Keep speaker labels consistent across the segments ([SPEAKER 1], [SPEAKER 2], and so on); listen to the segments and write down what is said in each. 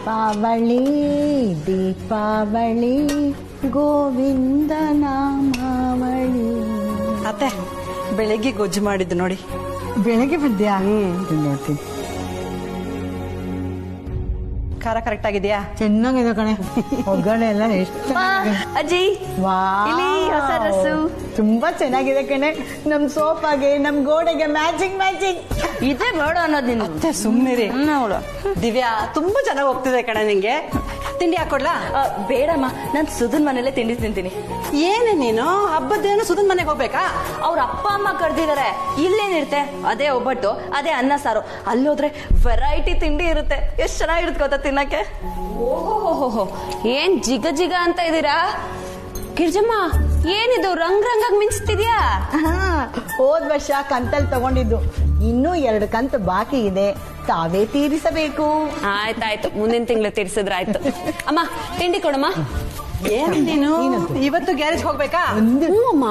[SPEAKER 1] ಪಾವಳಿ ದೀಪಾವಳಿ ಗೋವಿಂದ ನಾಮಾವಳಿ.
[SPEAKER 2] ಅತ್ತೆ ಬೆಳಗ್ಗೆ ಗೊಜ್ಜು ಮಾಡಿದ್ದು ನೋಡಿ.
[SPEAKER 1] ಬೆಳಗ್ಗೆ ಬಂದ್ಯಾ? ನೋಡ್ತೀನಿ.
[SPEAKER 2] ಖಾರ ಕರೆಕ್ಟ್ ಆಗಿದೆಯಾ?
[SPEAKER 1] ಚೆನ್ನಾಗಿದೆ ಕಣೆ. ಒಗ್ಗರಣೆ ಎಲ್ಲ ಎಷ್ಟು
[SPEAKER 3] ಅಜ್ಜಿ ಹೊಸ ಡ್ರೆಸ್ಸು
[SPEAKER 1] ತುಂಬಾ ಚೆನ್ನಾಗಿದೆ ಕಣೆ. ನಮ್ ಸೋಫಾಗೆ ನಮ್ ಗೋಡೆಗೆ ಮ್ಯಾಚಿಂಗ್
[SPEAKER 3] ಇದೇ ಬೇಡ ಅನ್ನೋದು ನಿನ್ನ.
[SPEAKER 2] ಅತ್ತೆ ಸುಮ್ಮನಿರಿ. ದಿವ್ಯಾ ತುಂಬಾ ಚೆನ್ನಾಗಿ ಹೋಗ್ತಿದೆ ಕಣೆ. ನಿಂಗೆ ತಿಂಡಿ ಹಾಕೊಡ್ಲಾ?
[SPEAKER 3] ಬೇಡಮ್ಮ, ನಾನ್ ಸುಧನ್ ಮನೇಲೆ ತಿಂಡಿ ತಿಂತೀನಿ.
[SPEAKER 2] ಏನೇ ನೀನು ಹಬ್ಬದ್ದೇನು ಸುಧನ್ ಮನೆಗೆ ಹೋಗ್ಬೇಕಾ?
[SPEAKER 3] ಅವ್ರ ಅಪ್ಪ ಅಮ್ಮ ಕರ್ದಿದಾರೆ. ಇಲ್ಲೇನಿರುತ್ತೆ, ಅದೇ ಒಬ್ಬಟ್ಟು, ಅದೇ ಅನ್ನ ಸಾರು. ಅಲ್ಲೋದ್ರೆ ವೆರೈಟಿ ತಿಂಡಿ ಇರುತ್ತೆ. ಎಷ್ಟ್ ಚೆನ್ನಾಗಿರುತ್ತೆ ಗೊತ್ತಾ ತಿನ್ನಕ್ಕೆ. ಓಹೋ ಏನ್ ಜಿಗ ಜಿಗ ಅಂತ ಇದೀರಾ? ಗಿರ್ಜಮ್ಮ ಏನಿದು ರಂಗ್ ರಂಗಾಗಿ ಮಿಂಚ್ತಿದ್ಯಾ?
[SPEAKER 1] ಹೋದ್ ವರ್ಷ ಕಂತಲ್ಲಿ ತಗೊಂಡಿದ್ದು, ಇನ್ನೂ 2 ಕಂತು ಬಾಕಿ ಇದೆ, ತಾವೇ ತೀರಿಸಬೇಕು.
[SPEAKER 3] ಆಯ್ತಾಯ್ತು, ಮುಂದಿನ ತಿಂಗಳು ತೀರ್ಸಿದ್ರಾಯ್ತು. ಅಮ್ಮ ತಿಂಡಿ ಕೊಡಮ್ಮ.
[SPEAKER 2] ಏನ್ ನೀನು ಇವತ್ತು ಗ್ಯಾರೇಜ್ ಹೋಗ್ಬೇಕಾ?
[SPEAKER 3] ಅಮ್ಮ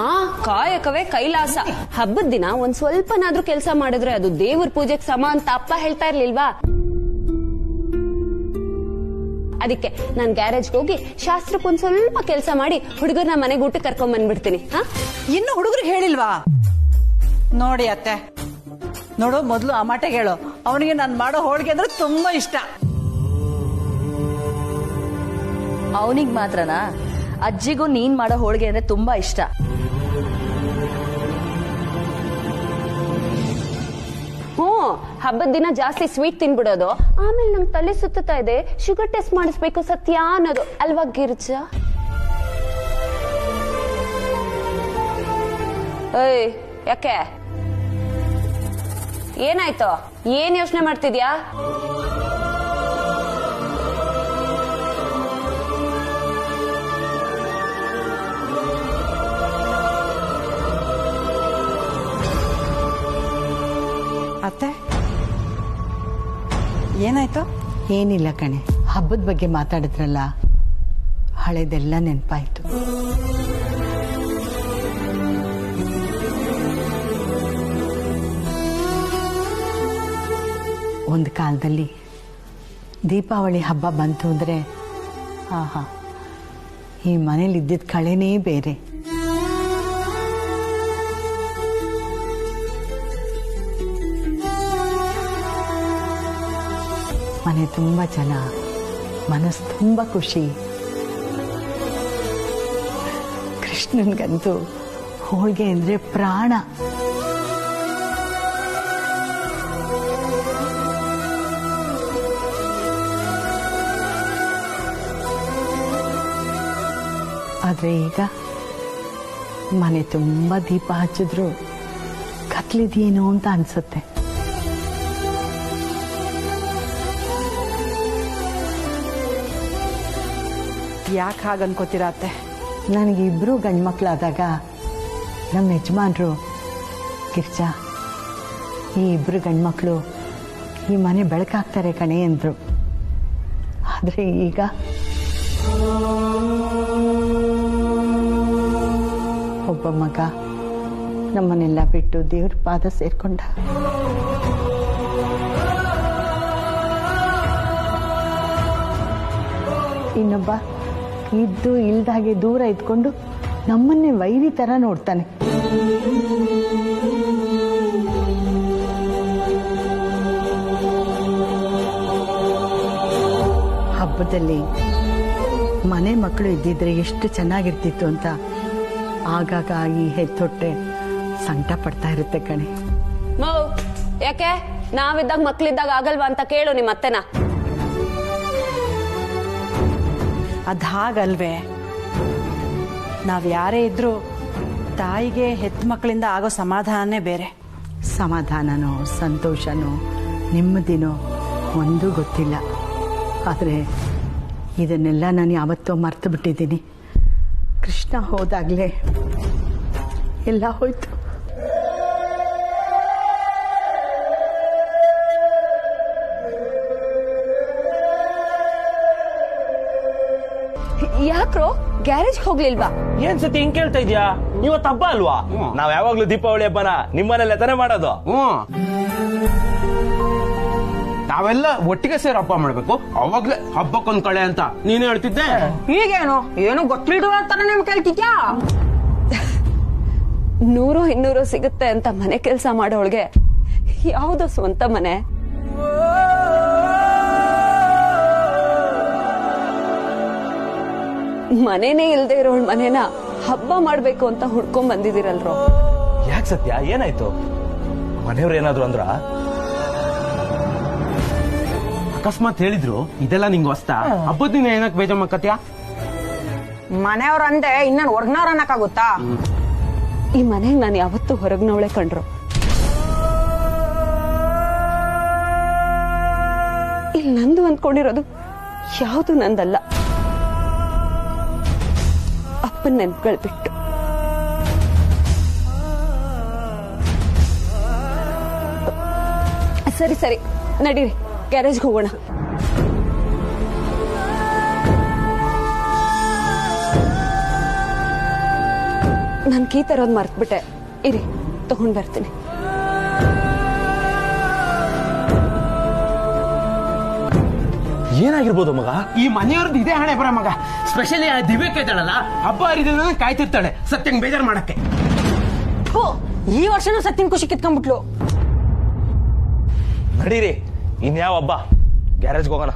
[SPEAKER 3] ಕಾಯಕವೇ ಕೈಲಾಸ. ಹಬ್ಬದ ದಿನ ಒಂದ್ ಸ್ವಲ್ಪನಾದ್ರೂ ಕೆಲಸ ಮಾಡಿದ್ರೆ ಅದು ದೇವ್ರ ಪೂಜೆಗೆ ಸಮ ಅಂತ ಅಪ್ಪ ಹೇಳ್ತಾ ಇರ್ಲಿಲ್ವಾ? ಅದಕ್ಕೆ ನಾನ್ ಗ್ಯಾರೇಜ್ಗೆ ಹೋಗಿ ಶಾಸ್ತ್ರಕ್ಕೆ ಒಂದ್ ಸ್ವಲ್ಪ ಕೆಲಸ ಮಾಡಿ ಹುಡುಗರ್ನ ಮನೆಗೆ ಊಟ ಕರ್ಕೊಂಡ್ ಬಂದ್ಬಿಡ್ತೀನಿ.
[SPEAKER 2] ಇನ್ನು ಹುಡುಗರಿಗೆ ಹೇಳಿಲ್ವಾ? ನೋಡಿ ಅತ್ತೆ, ನೋಡು ಮೊದ್ಲು ಆ ಮಾಟೆಗೆ ಹೇಳು. ಅವನಿಗೆ ನಾನ್ ಮಾಡೋ ಹೋಳಿಗೆ ಅಂದ್ರೆ ತುಂಬಾ ಇಷ್ಟ.
[SPEAKER 3] ಅವನಿಗ್ ಮಾತ್ರನಾ? ಅಜ್ಜಿಗೂ ನೀನ್ ಮಾಡೋ ಹೋಳಿಗೆ ಅಂದ್ರೆ ತುಂಬಾ ಇಷ್ಟ. ಹಬ್ಬದ ದಿನ ಜಾಸ್ತಿ ಸ್ವೀಟ್ ತಿನ್ಬಿಡೋದು, ಆಮೇಲೆ ನಂಗೆ ತಲೆ ಸುತ್ತಾ ಇದೆ, ಶುಗರ್ ಟೆಸ್ಟ್ ಮಾಡಿಸ್ಬೇಕು ಸತ್ಯ ಅನ್ನೋದು ಅಲ್ವಾ ಗಿರ್ಜಾ? ಏಯ್ ಯಾಕೆ, ಏನಾಯ್ತು? ಏನ್ ಯೋಚನೆ ಮಾಡ್ತಿದ್ಯಾ?
[SPEAKER 2] ಅತ್ತೆ ಏನಾಯ್ತು?
[SPEAKER 1] ಏನಿಲ್ಲ ಕಣೆ, ಹಬ್ಬದ ಬಗ್ಗೆ ಮಾತಾಡಿದ್ರಲ್ಲ, ಹಳೆದೆಲ್ಲ ನೆನಪಾಯ್ತು. ಒಂದು ಕಾಲದಲ್ಲಿ ದೀಪಾವಳಿ ಹಬ್ಬ ಬಂತು ಅಂದ್ರೆ ಆಹಾ, ಈ ಮನೇಲಿ ಇದ್ದಿದ್ದ ಕಳೆನೇ ಬೇರೆ. ಮನೆ ತುಂಬ ಜನ, ಮನಸ್ಸು ತುಂಬ ಖುಷಿ. ಕೃಷ್ಣನ್ಗಂತೂ ಹೋಳಿಗೆ ಅಂದ್ರೆ ಪ್ರಾಣ. ಆದ್ರೆ ಈಗ ಮನೆ ತುಂಬ ದೀಪ ಹಚ್ಚಿದ್ರು ಕತ್ಲಿದೇನೋ ಅಂತ ಅನ್ಸುತ್ತೆ.
[SPEAKER 2] ಯಾಕೆ ಹಾಗೆ ಅನ್ಕೋತೀರಾ ಅತ್ತೆ?
[SPEAKER 1] ನನಗೆ 2 ಗಂಡ್ಮಕ್ಳಾದಾಗ ನಮ್ಮ ಯಜಮಾನ್ರು, ಗಿರ್ಜಾ, ಈ 2 ಗಂಡ್ಮಕ್ಳು ಈ ಮನೆ ಬೆಳಕಾಗ್ತಾರೆ ಕಣೆ ಅಂದ್ರು. ಆದರೆ ಈಗ ಒಬ್ಬ ಮಗ ನಮ್ಮನ್ನೆಲ್ಲ ಬಿಟ್ಟು ದೇವ್ರ ಪಾದ ಸೇರ್ಕೊಂಡ. ಇನ್ನೊಬ್ಬ ಇದ್ದು ಇಲ್ದಾಗೆ ದೂರ ಇದ್ಕೊಂಡು ನಮ್ಮನ್ನೇ ವೈರಿ ತರ ನೋಡ್ತಾನೆ. ಹಬ್ಬದಲ್ಲಿ ಮನೆ ಮಕ್ಕಳು ಇದ್ದಿದ್ರೆ ಎಷ್ಟು ಚೆನ್ನಾಗಿರ್ತಿತ್ತು ಅಂತ ಆಗಾಗ ಈ ಹೆತ್ತೊಟ್ಟೆ ಸಂಕಟ ಪಡ್ತಾ ಇರುತ್ತೆ ಕಣೆ.
[SPEAKER 3] ಯಾಕೆ ನಾವಿದ್ದಾಗ ಮಕ್ಳಿದ್ದಾಗ ಆಗಲ್ವಾ ಅಂತ ಕೇಳು ನಿಮ್ಮ ಅತ್ತೆನ.
[SPEAKER 2] ಅದ್ ಹಾಗಲ್ವೇ, ನಾವ್ ಯಾರೇ ಇದ್ರೂ ತಾಯಿಗೆ ಹೆತ್ತ ಮಕ್ಕಳಿಂದ ಆಗೋ ಸಮಾಧಾನನೇ ಬೇರೆ.
[SPEAKER 1] ಸಮಾಧಾನನೋ ಸಂತೋಷನೋ ನೆಮ್ಮದಿನೋ ಒಂದೂ ಗೊತ್ತಿಲ್ಲ. ಆದರೆ ಇದನ್ನೆಲ್ಲ ನಾನು ಯಾವತ್ತೋ ಮರ್ತು ಬಿಟ್ಟಿದ್ದೀನಿ. ಕೃಷ್ಣ ಹೋದಾಗಲೇ ಎಲ್ಲ ಹೋಯ್ತು.
[SPEAKER 3] ಯಾಕ್ರೋ ಗ್ಯಾರೇಜ್ ಹೋಗ್ಲಿಲ್ವಾ?
[SPEAKER 4] ಏನ್ ಸತಿ ಹಿಂಗ್ ಕೇಳ್ತಾ ಇದ್ಯಾ? ಇವತ್ತು ಹಬ್ಬ ಅಲ್ವಾ? ನಾವ್ ಯಾವಾಗ್ಲೂ ದೀಪಾವಳಿ ಹಬ್ಬನ ನಿಮ್ಮನೇಲೆ ತಾನೇ ಮಾಡೋದು.
[SPEAKER 5] ನಾವೆಲ್ಲ ಒಟ್ಟಿಗೆ ಸೇರಿ ಹಬ್ಬ ಮಾಡ್ಬೇಕು, ಅವಾಗ್ಲೇ ಹಬ್ಬಕ್ಕೊಂದ್ ಕಳೆ ಅಂತ ನೀನು ಹೇಳ್ತಿದ್ದೆ.
[SPEAKER 2] ಈಗೇನು ಏನು ಗೊತ್ತಿಲ್ದು ಅಂತಾನೆ ನಿಮ್ ಕೇಳ್ತಿದ್ಯಾ?
[SPEAKER 3] 100-200 ಸಿಗುತ್ತೆ ಅಂತ ಮನೆ ಕೆಲಸ ಮಾಡೋಳ್ಗೆ ಯಾವ್ದು ಸ್ವಂತ ಮನೆ? ಮನೇನೇ ಇಲ್ದೇ ಇರೋಳ್ ಮನೇನ ಹಬ್ಬ ಮಾಡ್ಬೇಕು ಅಂತ ಹುಡ್ಕೊಂಡ್ ಬಂದಿದ್ದೀರಲ್ರೋ.
[SPEAKER 4] ಯಾಕೆ ಸತ್ಯ, ಏನಾಯ್ತು? ಮನೆಯವ್ರು ಏನಾದ್ರು ಅಂದ್ರ?
[SPEAKER 5] ಅಕಸ್ಮಾತ್ ಹೇಳಿದ್ರು ಇದೆಲ್ಲ ನಿಂಗೆ ಹೊಸ್ತ, ಹಬ್ಬದ ದಿನ ಏನಕ್ಕೆ ಬೇಜಾರ್ ಮಾಡ್ಕತ್ಯಾ?
[SPEAKER 2] ಮನೆಯವ್ರ ಅಂದೆ ಇನ್ನ ಹೊರ್ಗ್ನವ್ರ ಅನ್ನಕ್ಕಾಗುತ್ತಾ?
[SPEAKER 3] ಈ ಮನೆಗ್ ನಾನು ಯಾವತ್ತೂ ಹೊರಗ್ನವಳೆ ಕಂಡ್ರು. ಇಲ್ಲಿ ನಂದು ಅಂದ್ಕೊಂಡಿರೋದು ಯಾವುದು ನಂದಲ್ಲ, ಅಪ್ಪನ ನೆನ್ಪುಗಳು ಬಿಟ್ಟು. ಸರಿ ಸರಿ ನಡೀರಿ, ಗ್ಯಾರೇಜ್ಗೆ ಹೋಗೋಣ. ನಾನು ಕೀ ತರೋದು ಮರ್ತ್ಬಿಟ್ಟೆ, ಇರಿ ತಗೊಂಡ್ ಬರ್ತೀನಿ.
[SPEAKER 4] ಏನಾಗಿರ್ಬೋದು ಮಗ?
[SPEAKER 5] ಈ ಮನೆಯವ್ರದ್ದು ಇದೇ ಹಣೆ ಬರ ಮಗ. ಸ್ಪೆಷಲಿ ಆ ದಿವ್ಯಕ್ಕೆ ಇದ್ದಾಳಲ್ಲ, ಹಬ್ಬ ಹರಿದಿನ ಕಾಯ್ತಿರ್ತಾಳೆ ಸತ್ಯಂಗ್ ಬೇಜಾರ್ ಮಾಡಕ್ಕೆ.
[SPEAKER 2] ಈ ವರ್ಷನೂ ಸತ್ತಿನ ಖುಷಿ ಕಿತ್ಕೊಂಡ್ಬಿಟ್ಲು.
[SPEAKER 4] ನಡೀರಿ, ಇನ್ಯಾವ ಹಬ್ಬ, ಗ್ಯಾರೇಜ್ಗೆ ಹೋಗೋಣ.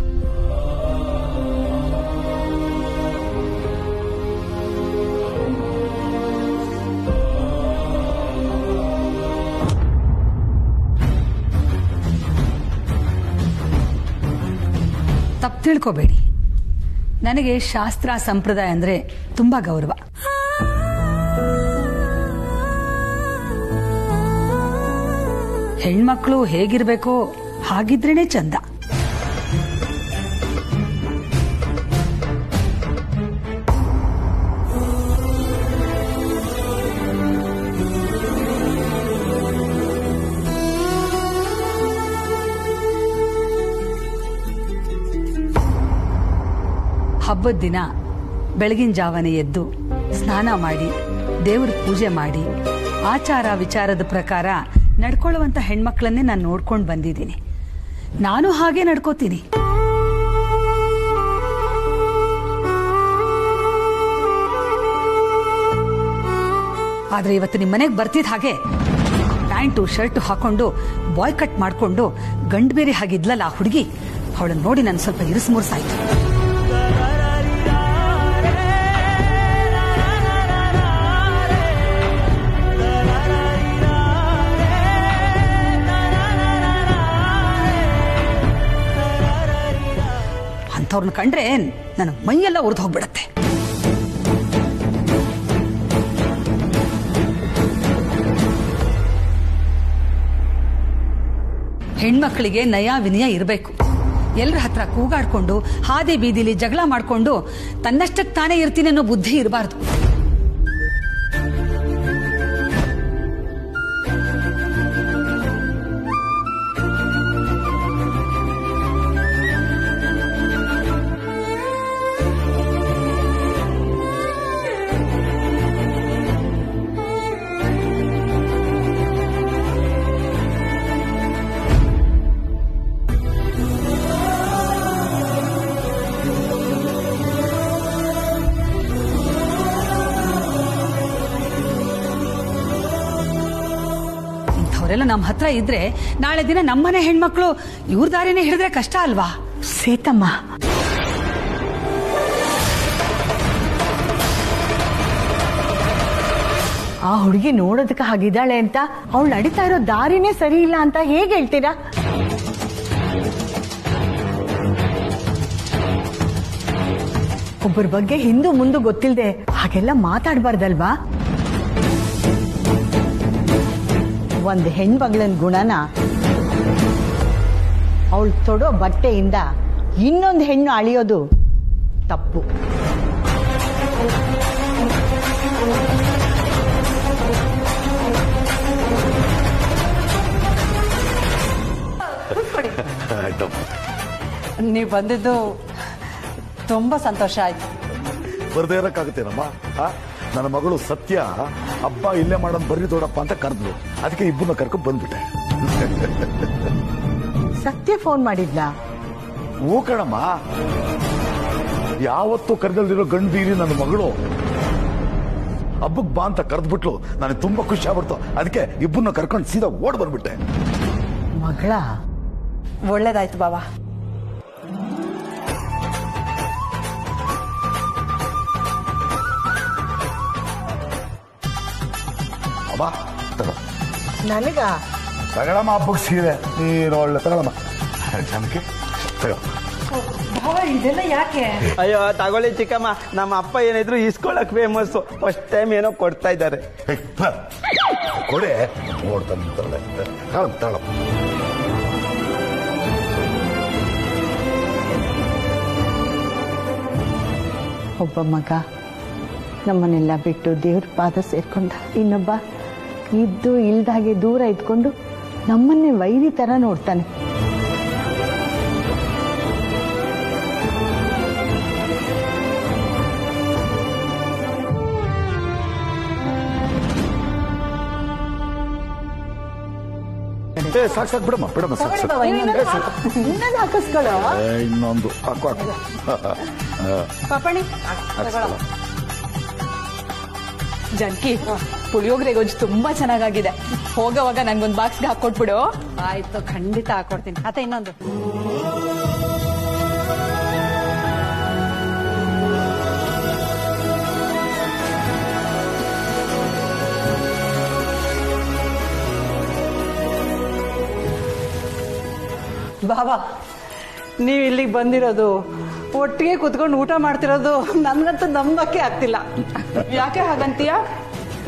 [SPEAKER 6] ತಪ್ಪು ತಿಳ್ಕೋಬೇಡಿ, ನನಗೆ ಶಾಸ್ತ್ರ ಸಂಪ್ರದಾಯ ಅಂದ್ರೆ ತುಂಬಾ ಗೌರವ. ಹೆಣ್ಮಕ್ಳು ಹೇಗಿರ್ಬೇಕೋ ಹಾಗಿದ್ರೇನೆ ಚಂದ. ಹಬ್ಬದ ದಿನ ಬೆಳಗಿನ ಜಾವನೆ ಎದ್ದು ಸ್ನಾನ ಮಾಡಿ ದೇವ್ರ ಪೂಜೆ ಮಾಡಿ ಆಚಾರ ವಿಚಾರದ ಪ್ರಕಾರ ನಡ್ಕೊಳ್ಳುವಂತ ಹೆಣ್ಮಕ್ಳನ್ನೇ ನಾನು ನೋಡ್ಕೊಂಡು ಬಂದಿದ್ದೀನಿ. ನಾನು ಹಾಗೆ ನಡ್ಕೋತೀನಿ. ಆದ್ರೆ ಇವತ್ತು ನಿಮ್ಮ ಮನೆಗೆ ಬರ್ತಿದ್ ಹಾಗೆ ಪ್ಯಾಂಟು ಶರ್ಟ್ ಹಾಕೊಂಡು ಬಾಯ್ ಕಟ್ ಮಾಡ್ಕೊಂಡು ಗಂಡು ಬೇರೆ ಹಾಗಿದ್ಲಲ್ಲ ಆ ಹುಡುಗಿ, ಅವಳನ್ನ ನೋಡಿ ನಾನು ಸ್ವಲ್ಪ ಇರಿಸುಮುರ್ಸಾಯ್ತು. ಅಂಥವ್ರನ್ನ ಕಂಡ್ರೆ ನನ್ನ ಮೈಯೆಲ್ಲ ಉರಿದು ಹೋಗ್ಬಿಡತ್ತೆ. ಹೆಣ್ಮಕ್ಳಿಗೆ ನಯ ವಿನಯ ಇರಬೇಕು. ಎಲ್ಲರ ಹತ್ರ ಕೂಗಾಡ್ಕೊಂಡು ಹಾದಿ ಬೀದಿಲಿ ಜಗಳ ಮಾಡ್ಕೊಂಡು ತನ್ನಷ್ಟಕ್ಕೆ ತಾನೇ ಇರ್ತೀನಿ ಅನ್ನೋ ಬುದ್ಧಿ ಇರಬಾರ್ದು. ಅವರೆಲ್ಲ ನಮ್ಮ ಹತ್ರ ಇದ್ರೆ ನಾಳೆ ದಿನ ನಮ್ಮನೆ ಹೆಣ್ಮಕ್ಳು ಇವ್ರ ದಾರಿನೇ ಹಿಡಿದ್ರೆ ಕಷ್ಟ ಅಲ್ವಾ?
[SPEAKER 1] ಸೇತಮ್ಮ, ಆ ಹುಡುಗಿ ನೋಡೋದಕ್ಕೆ ಹಾಗಿದ್ದಾಳೆ ಅಂತ ಅವಳು ನಡೀತಾ ಇರೋ ದಾರಿನೇ ಸರಿ ಇಲ್ಲ ಅಂತ ಹೇಗೆ ಹೇಳ್ತೀರಾ? ಒಬ್ಬರ ಬಗ್ಗೆ ಹಿಂದೂ ಮುಂದೆ ಗೊತ್ತಿಲ್ಲದೆ ಹಾಗೆಲ್ಲ ಮಾತಾಡಬಾರ್ದಲ್ವಾ? ಒಂದು ಹೆಣ್ಮಗಳನ್ ಗುಣನ ಅವಳು ತೊಡೋ ಬಟ್ಟೆಯಿಂದ ಇನ್ನೊಂದು ಹೆಣ್ಣು ಅಳಿಯೋದು ತಪ್ಪು.
[SPEAKER 2] ನೀವು ಬಂದಿದ್ದು ತುಂಬಾ ಸಂತೋಷ ಆಯ್ತು.
[SPEAKER 7] ಬರ್ದೇ ಇರಕ್ಕಾಗುತ್ತೇನಮ್ಮ? ನನ್ನ ಮಗಳು ಸತ್ಯ ಹಬ್ಬ ಇಲ್ಲೇ ಮಾಡೋದು ಬರ್ರಿ ದೊಡ್ಡಪ್ಪ ಅಂತ ಕರೆದ್ಲು. ಅದಕ್ಕೆ ಇಬ್ಬರನ್ನ ಕರ್ಕೊಂಡು ಬಂದ್ಬಿಟ್ಟೆ.
[SPEAKER 1] ಸತ್ಯ ಫೋನ್ ಮಾಡಿದ್ಲಾ?
[SPEAKER 7] ಹೂ ಕಣಮ್ಮ, ಯಾವತ್ತೂ ಕರೆದಲ್ದಿರೋ ಗಂಡು ಬೀರಿ ನನ್ನ ಮಗಳು ಹಬ್ಬಕ್ಕೆ ಬಾ ಅಂತ ಕರೆದ್ಬಿಟ್ಲು. ನನಗೆ ತುಂಬಾ ಖುಷಿ ಆಗ್ಬಿಡ್ತು. ಅದಕ್ಕೆ ಇಬ್ಬರನ್ನ ಕರ್ಕೊಂಡು ಸೀದಾ ಓಡ್ ಬಂದ್ಬಿಟ್ಟೆ.
[SPEAKER 1] ಮಗಳ?
[SPEAKER 2] ಒಳ್ಳೇದಾಯ್ತು ಬಾವಾ.
[SPEAKER 7] ಅಮ್ಮ ತಗೋ,
[SPEAKER 1] ನನಗ
[SPEAKER 7] ತಗೊಳಮ್ಮ ಹಬ್ಬಕ್ಕೆ ಸೀರೆ. ನೀನು ಒಳ್ಳೆ ತಗೊಳಮ್ಮ. ಜನಕ್ಕೆ ತಗೋ.
[SPEAKER 2] ಇದೆಲ್ಲ ಯಾಕೆ?
[SPEAKER 5] ಅಯ್ಯೋ ತಗೊಳ್ಳಿ ಚಿಕ್ಕಮ್ಮ, ನಮ್ಮ ಅಪ್ಪ ಏನಿದ್ರು ಇಸ್ಕೊಳಕ್ ಫೇಮಸ್. ಫಸ್ಟ್ ಟೈಮ್ ಏನೋ ಕೊಡ್ತಾ ಇದ್ದಾರೆ.
[SPEAKER 7] ಕೊಡೆ ನೋಡ್ತಾನೆ ತಗೊಳಮ್ಮ.
[SPEAKER 1] ಒಬ್ಬ ಮಗ ನಮ್ಮನ್ನೆಲ್ಲ ಬಿಟ್ಟು ದೇವ್ರ ಪಾದ ಸೇರ್ಕೊಂಡ, ಇನ್ನೊಬ್ಬ ಇದ್ದು ಇಲ್ದಾಗೆ ದೂರ ಇದ್ಕೊಂಡು ನಮ್ಮನ್ನೇ ವೈರಿ ತರ ನೋಡ್ತಾನೆ.
[SPEAKER 7] ಸಾಕು ಬಿಡಮ್ಮ, ಬಿಡಮ್ಮ, ಸಾಕು.
[SPEAKER 1] ಇನ್ನೊಂದು ಹಾಕಿಸ್ಕೊಳ್ಳೋ.
[SPEAKER 7] ಇನ್ನೊಂದು ಹಾಕು ಹಾಕು.
[SPEAKER 2] ಪಾಪಣಿ
[SPEAKER 7] ಹಾಕ್ಸ್ಕೊಳ್ಳೋ.
[SPEAKER 3] ಜನ್ಕಿ ಪುಳಿಯೋಗರೆ ಗೊಜ್ಜು ತುಂಬಾ ಚೆನ್ನಾಗಾಗಿದೆ. ಹೋಗೋವಾಗ ನನ್ಗೊಂದು ಬಾಕ್ಸ್ಗೆ ಹಾಕೊಟ್ಬಿಡು.
[SPEAKER 2] ಆಯ್ತು, ಖಂಡಿತ ಹಾಕೊಡ್ತೀನಿ. ಅತ್ತೆ ಇನ್ನೊಂದು. ಬಾಬಾ, ನೀವು ಇಲ್ಲಿಗೆ ಬಂದಿರೋದು, ಒಟ್ಟಿಗೆ ಕುತ್ಕೊಂಡು ಊಟ ಮಾಡ್ತಿರೋದು ನನ್ಗಂತೂ ನಂಬಕ್ಕೆ ಆಗ್ತಿಲ್ಲ.
[SPEAKER 3] ಯಾಕೆ ಹಾಗಂತೀಯ?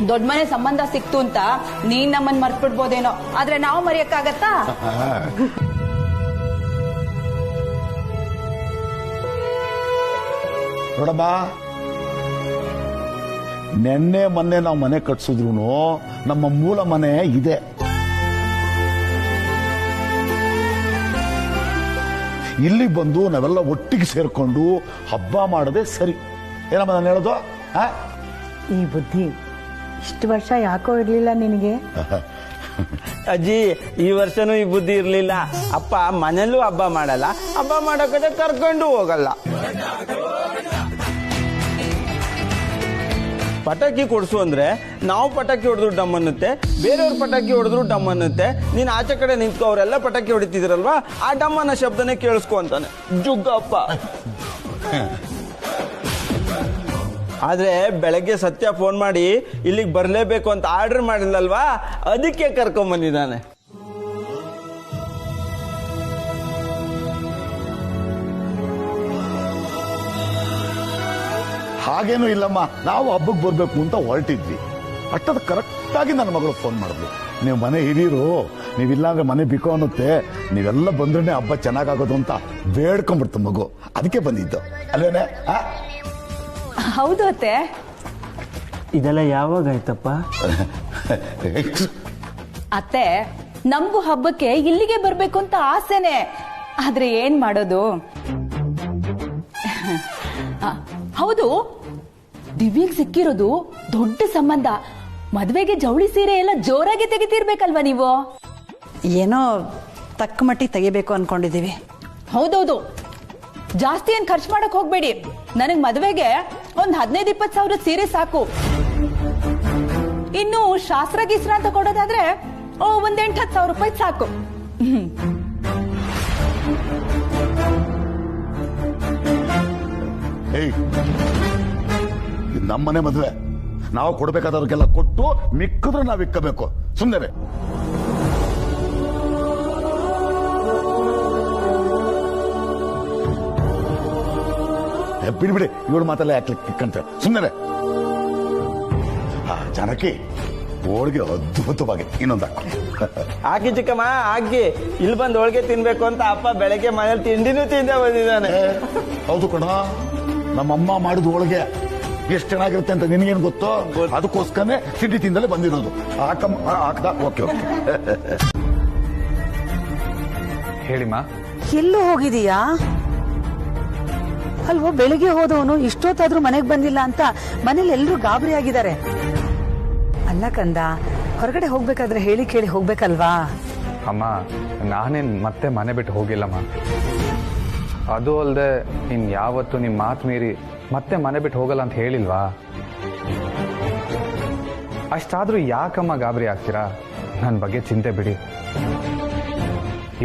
[SPEAKER 3] ದೊಡ್ಡ ಮನೆ ಸಂಬಂಧ ಸಿಕ್ತು ಅಂತ ನೀನ್ ನಮ್ಮನ್ ಮರ್ತ್ಬಿಡ್ಬೋದೇನೋ, ಆದ್ರೆ ನಾವು ಮರೆಯಕ್ಕಾಗತ್ತಾ?
[SPEAKER 7] ನೋಡಮ್ಮ, ನೆನ್ನೆ ಮೊನ್ನೆ ನಾವು ಮನೆ ಕಟ್ಸಿದ್ರು ನಮ್ಮ ಮೂಲ ಮನೆ ಇದೆ. ಇಲ್ಲಿ ಬಂದು ನಾವೆಲ್ಲ ಒಟ್ಟಿಗೆ ಸೇರ್ಕೊಂಡು ಹಬ್ಬ ಮಾಡದೆ ಸರಿ. ಏನಮ್ಮ ನಾನು ಹೇಳೋದು?
[SPEAKER 1] ಈ ಬುದ್ಧಿ ಇಷ್ಟು ವರ್ಷ ಯಾಕೋ ಇರ್ಲಿಲ್ಲ ನಿನಗೆ?
[SPEAKER 5] ಅಜ್ಜಿ, ಈ ವರ್ಷನೂ ಈ ಬುದ್ಧಿ ಇರ್ಲಿಲ್ಲ. ಅಪ್ಪ ಮನೇಲೂ ಹಬ್ಬ ಮಾಡಲ್ಲ, ಹಬ್ಬ ಮಾಡೋಕೆ ಕರ್ಕೊಂಡು ಹೋಗಲ್ಲ. ಪಟಾಕಿ ಕೊಡ್ಸು ಅಂದ್ರೆ ನಾವು ಪಟಾಕಿ ಹೊಡೆದ್ರು ಡಮ್ ಅನ್ನುತ್ತೆ, ಬೇರೆಯವ್ರ ಪಟಾಕಿ ಹೊಡೆದ್ರು ಡಮ್ ಅನ್ನುತ್ತೆ. ನೀನ್ ಆಚೆ ಕಡೆ ನಿಂತ್ಕೊ, ಅವರೆಲ್ಲ ಪಟಾಕಿ ಹೊಡಿತಿದ್ರಲ್ವಾ, ಆ ಡಮ್ ಅನ್ನೋ ಶಬ್ದನೇ ಕೇಳಿಸ್ಕೊ ಅಂತಾನೆ ಜುಗ್ಗಪ್ಪ. ಆದ್ರೆ ಬೆಳಗ್ಗೆ ಸತ್ಯ ಫೋನ್ ಮಾಡಿ ಇಲ್ಲಿಗೆ ಬರ್ಲೇಬೇಕು ಅಂತ ಆರ್ಡರ್ ಮಾಡಿಲ್ಲಲ್ವಾ, ಅದಕ್ಕೆ ಕರ್ಕೊಂಡ್ ಬಂದಿದ್ದಾನೆ.
[SPEAKER 7] ಹಾಗೇನೂ ಇಲ್ಲಮ್ಮ, ನಾವು ಹಬ್ಬಕ್ಕೆ ಬರ್ಬೇಕು ಅಂತ ಹೊರಟಿದ್ವಿ. ಅಷ್ಟದ ಕರೆಕ್ಟ್ ಆಗಿ ನನ್ನ ಮಗಳು ಫೋನ್ ಮಾಡಿದ್ಲು, ನೀವು ಮನೆ ಹಿರಿಯರು, ನೀವಿಲ್ಲ ಅಂದ್ರೆ ಮನೆ ಬಿಕೋ ಅನ್ನುತ್ತೆ, ನೀವೆಲ್ಲ ಬಂದ್ರೆ ಹಬ್ಬ ಚೆನ್ನಾಗಾಗೋದು ಅಂತ ಬೇಡ್ಕೊಂಡ್ಬಿಡ್ತು ಮಗು. ಅದಕ್ಕೆ ಬಂದಿದ್ದು ಅಲ್ವೇನೆ?
[SPEAKER 3] ಹೌದು ಅತ್ತೆ.
[SPEAKER 5] ಇದೆಲ್ಲ ಯಾವಾಗ ಆಯ್ತಪ್ಪ?
[SPEAKER 3] ಅತ್ತೆ, ನಮಗೂ ಹಬ್ಬಕ್ಕೆ ಇಲ್ಲಿಗೆ ಬರ್ಬೇಕು ಅಂತ ಆಸೆನೆ, ಆದ್ರೆ ಏನ್ ಮಾಡೋದು? ಹೌದು, ದಿವ್ಯಗ್ ಸಿಕ್ಕಿರೋದು ದೊಡ್ಡ ಸಂಬಂಧ. ಮದ್ವೆಗೆ ಜವಳಿ ಸೀರೆ ಎಲ್ಲ ಜೋರಾಗಿ ತೆಗಿತಿರ್ಬೇಕಲ್ವಾ ನೀವು?
[SPEAKER 2] ಏನೋ ತಕ್ಕ ಮಟ್ಟಿಗೆ ತೆಗಿಬೇಕು ಅನ್ಕೊಂಡಿದೀವಿ.
[SPEAKER 3] ಹೌದೌದು, ಜಾಸ್ತಿ ಏನ್ ಖರ್ಚು ಮಾಡಕ್ ಹೋಗ್ಬೇಡಿ. ನನಗ್ ಮದ್ವೆಗೆ ಒಂದ್ 15-20 ಸಾವಿರ ಸೀರೆ ಸಾಕು. ಇನ್ನು ಶಾಸ್ತ್ರ ಗೀಸ್ರ ಅಂತ ಕೊಡೋದಾದ್ರೆ ಒಂದ್ 8-10 ಸಾವಿರ ರೂಪಾಯಿ ಸಾಕು.
[SPEAKER 7] ನಮ್ಮನೆ ಮದುವೆ, ನಾವು ಕೊಡ್ಬೇಕಾದವ್ರಿಗೆಲ್ಲ ಕೊಟ್ಟು ಮಿಕ್ಕಿದ್ರೆ ನಾವು ಇಕ್ಕಬೇಕು. ಸುಮ್ಮನೆ ಬಿಡ್ಬಿಡಿ, ಇವಳು ಮಾತಲ್ಲ ಯಾಕೆ ಕಿಕ್ಕಂತ ಸುಮ್ಮನೆ. ಜಾನಕಿ, ಹೋಳಿಗೆ ಅದ್ಭುತವಾಗಿ ಇನ್ನೊಂದು
[SPEAKER 5] ಹಾಕಿ ಚಿಕ್ಕಮ್ಮ ಹಾಕಿ. ಇಲ್ಲಿ ಬಂದು ಹೋಳಿಗೆ ತಿನ್ಬೇಕು ಅಂತ ಅಪ್ಪ ಬೆಳಗ್ಗೆ ಮನೇಲಿ ತಿಂಡಿನೂ ತಿಂದೇ ಬಂದಿದ್ದಾನೆ.
[SPEAKER 7] ಹೌದು ಕಣ, ನಮ್ಮಮ್ಮ ಮಾಡಿದ ಹೋಳಿಗೆ ಎಷ್ಟು ಚೆನ್ನಾಗಿರುತ್ತೆ ಅಂತ ನಿನಗೇನು ಗೊತ್ತೋ? ಅದಕ್ಕೋಸ್ಕರನೇ ತಿಂಡಿ ತಿಂದಲೇ ಬಂದಿರೋದು. ಹಾಕ್ದ. Okay okay.
[SPEAKER 8] ಹೇಳಿಮಾ.
[SPEAKER 6] ಎಲ್ಲೂ ಹೋಗಿದೀಯಾ? ಅಲ್ವೋ, ಬೆಳಿಗ್ಗೆ ಹೋದವನು ಇಷ್ಟೊತ್ತಾದ್ರೂ ಮನೆಗೆ ಬಂದಿಲ್ಲ ಅಂತ ಮನೇಲಿ ಎಲ್ಲರೂ ಗಾಬರಿ ಆಗಿದ್ದಾರೆ. ಅಲ್ಲ ಕಂದ, ಹೊರಗಡೆ ಹೋಗ್ಬೇಕಾದ್ರೆ ಹೇಳಿ ಕೇಳಿ ಹೋಗ್ಬೇಕಲ್ವಾ?
[SPEAKER 8] ಅಮ್ಮ, ನಾನೇನ್ ಮತ್ತೆ ಮನೆ ಬಿಟ್ಟು ಹೋಗಿಲ್ಲಮ್ಮ. ಅದು ಅಲ್ಲದೆ ಯಾವತ್ತು ನಿಮ್ಮ ಮಾತು ಮೀರಿ ಮತ್ತೆ ಮನೆ ಬಿಟ್ಟು ಹೋಗಲ್ಲ ಅಂತ ಹೇಳಿಲ್ವಾ? ಅಷ್ಟಾದ್ರೂ ಯಾಕಮ್ಮ ಗಾಬರಿ ಆಗ್ತೀರಾ? ನನ್ನ ಬಗ್ಗೆ ಚಿಂತೆ ಬಿಡಿ.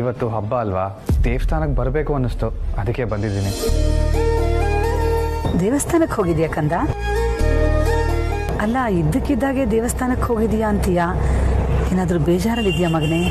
[SPEAKER 8] ಇವತ್ತು ಹಬ್ಬ ಅಲ್ವಾ, ದೇವಸ್ಥಾನಕ್ಕೆ ಬರಬೇಕು ಅನ್ನಿಸ್ತು, ಅದಕ್ಕೆ ಬಂದಿದ್ದೀನಿ.
[SPEAKER 6] ದೇವಸ್ಥಾನಕ್ಕೆ ಹೋಗಿದ್ಯಾ ಕಂದ? ಅಲ್ಲ, ಇದ್ದಕ್ಕಿದ್ದಾಗೆ ದೇವಸ್ಥಾನಕ್ಕೆ ಹೋಗಿದೀಯಾ ಅಂತೀಯಾ? ಏನಾದ್ರೂ ಬೇಜಾರಲ್ಲಿದ್ಯಾ ಮಗನೇ?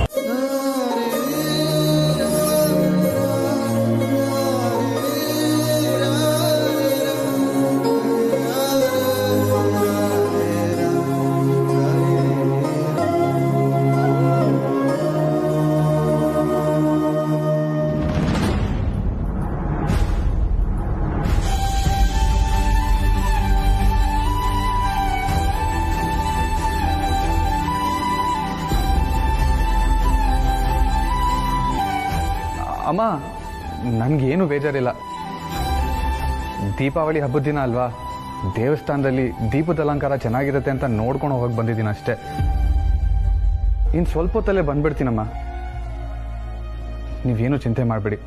[SPEAKER 8] ಅಮ್ಮ, ನನಗೇನು ಬೇಜಾರಿಲ್ಲ. ದೀಪಾವಳಿ ಹಬ್ಬದ ದಿನ ಅಲ್ವಾ, ದೇವಸ್ಥಾನದಲ್ಲಿ ದೀಪದ ಅಲಂಕಾರ ಚೆನ್ನಾಗಿರುತ್ತೆ ಅಂತ ನೋಡ್ಕೊಂಡು ಹೋಗಕ್ಕೆ ಬಂದಿದ್ದೀನಿ ಅಷ್ಟೇ. ಇನ್ನು ಸ್ವಲ್ಪ ಹೊತ್ತಲ್ಲೇ ಬಂದ್ಬಿಡ್ತೀನಮ್ಮ, ನೀವೇನು ಚಿಂತೆ ಮಾಡಬೇಡಿ.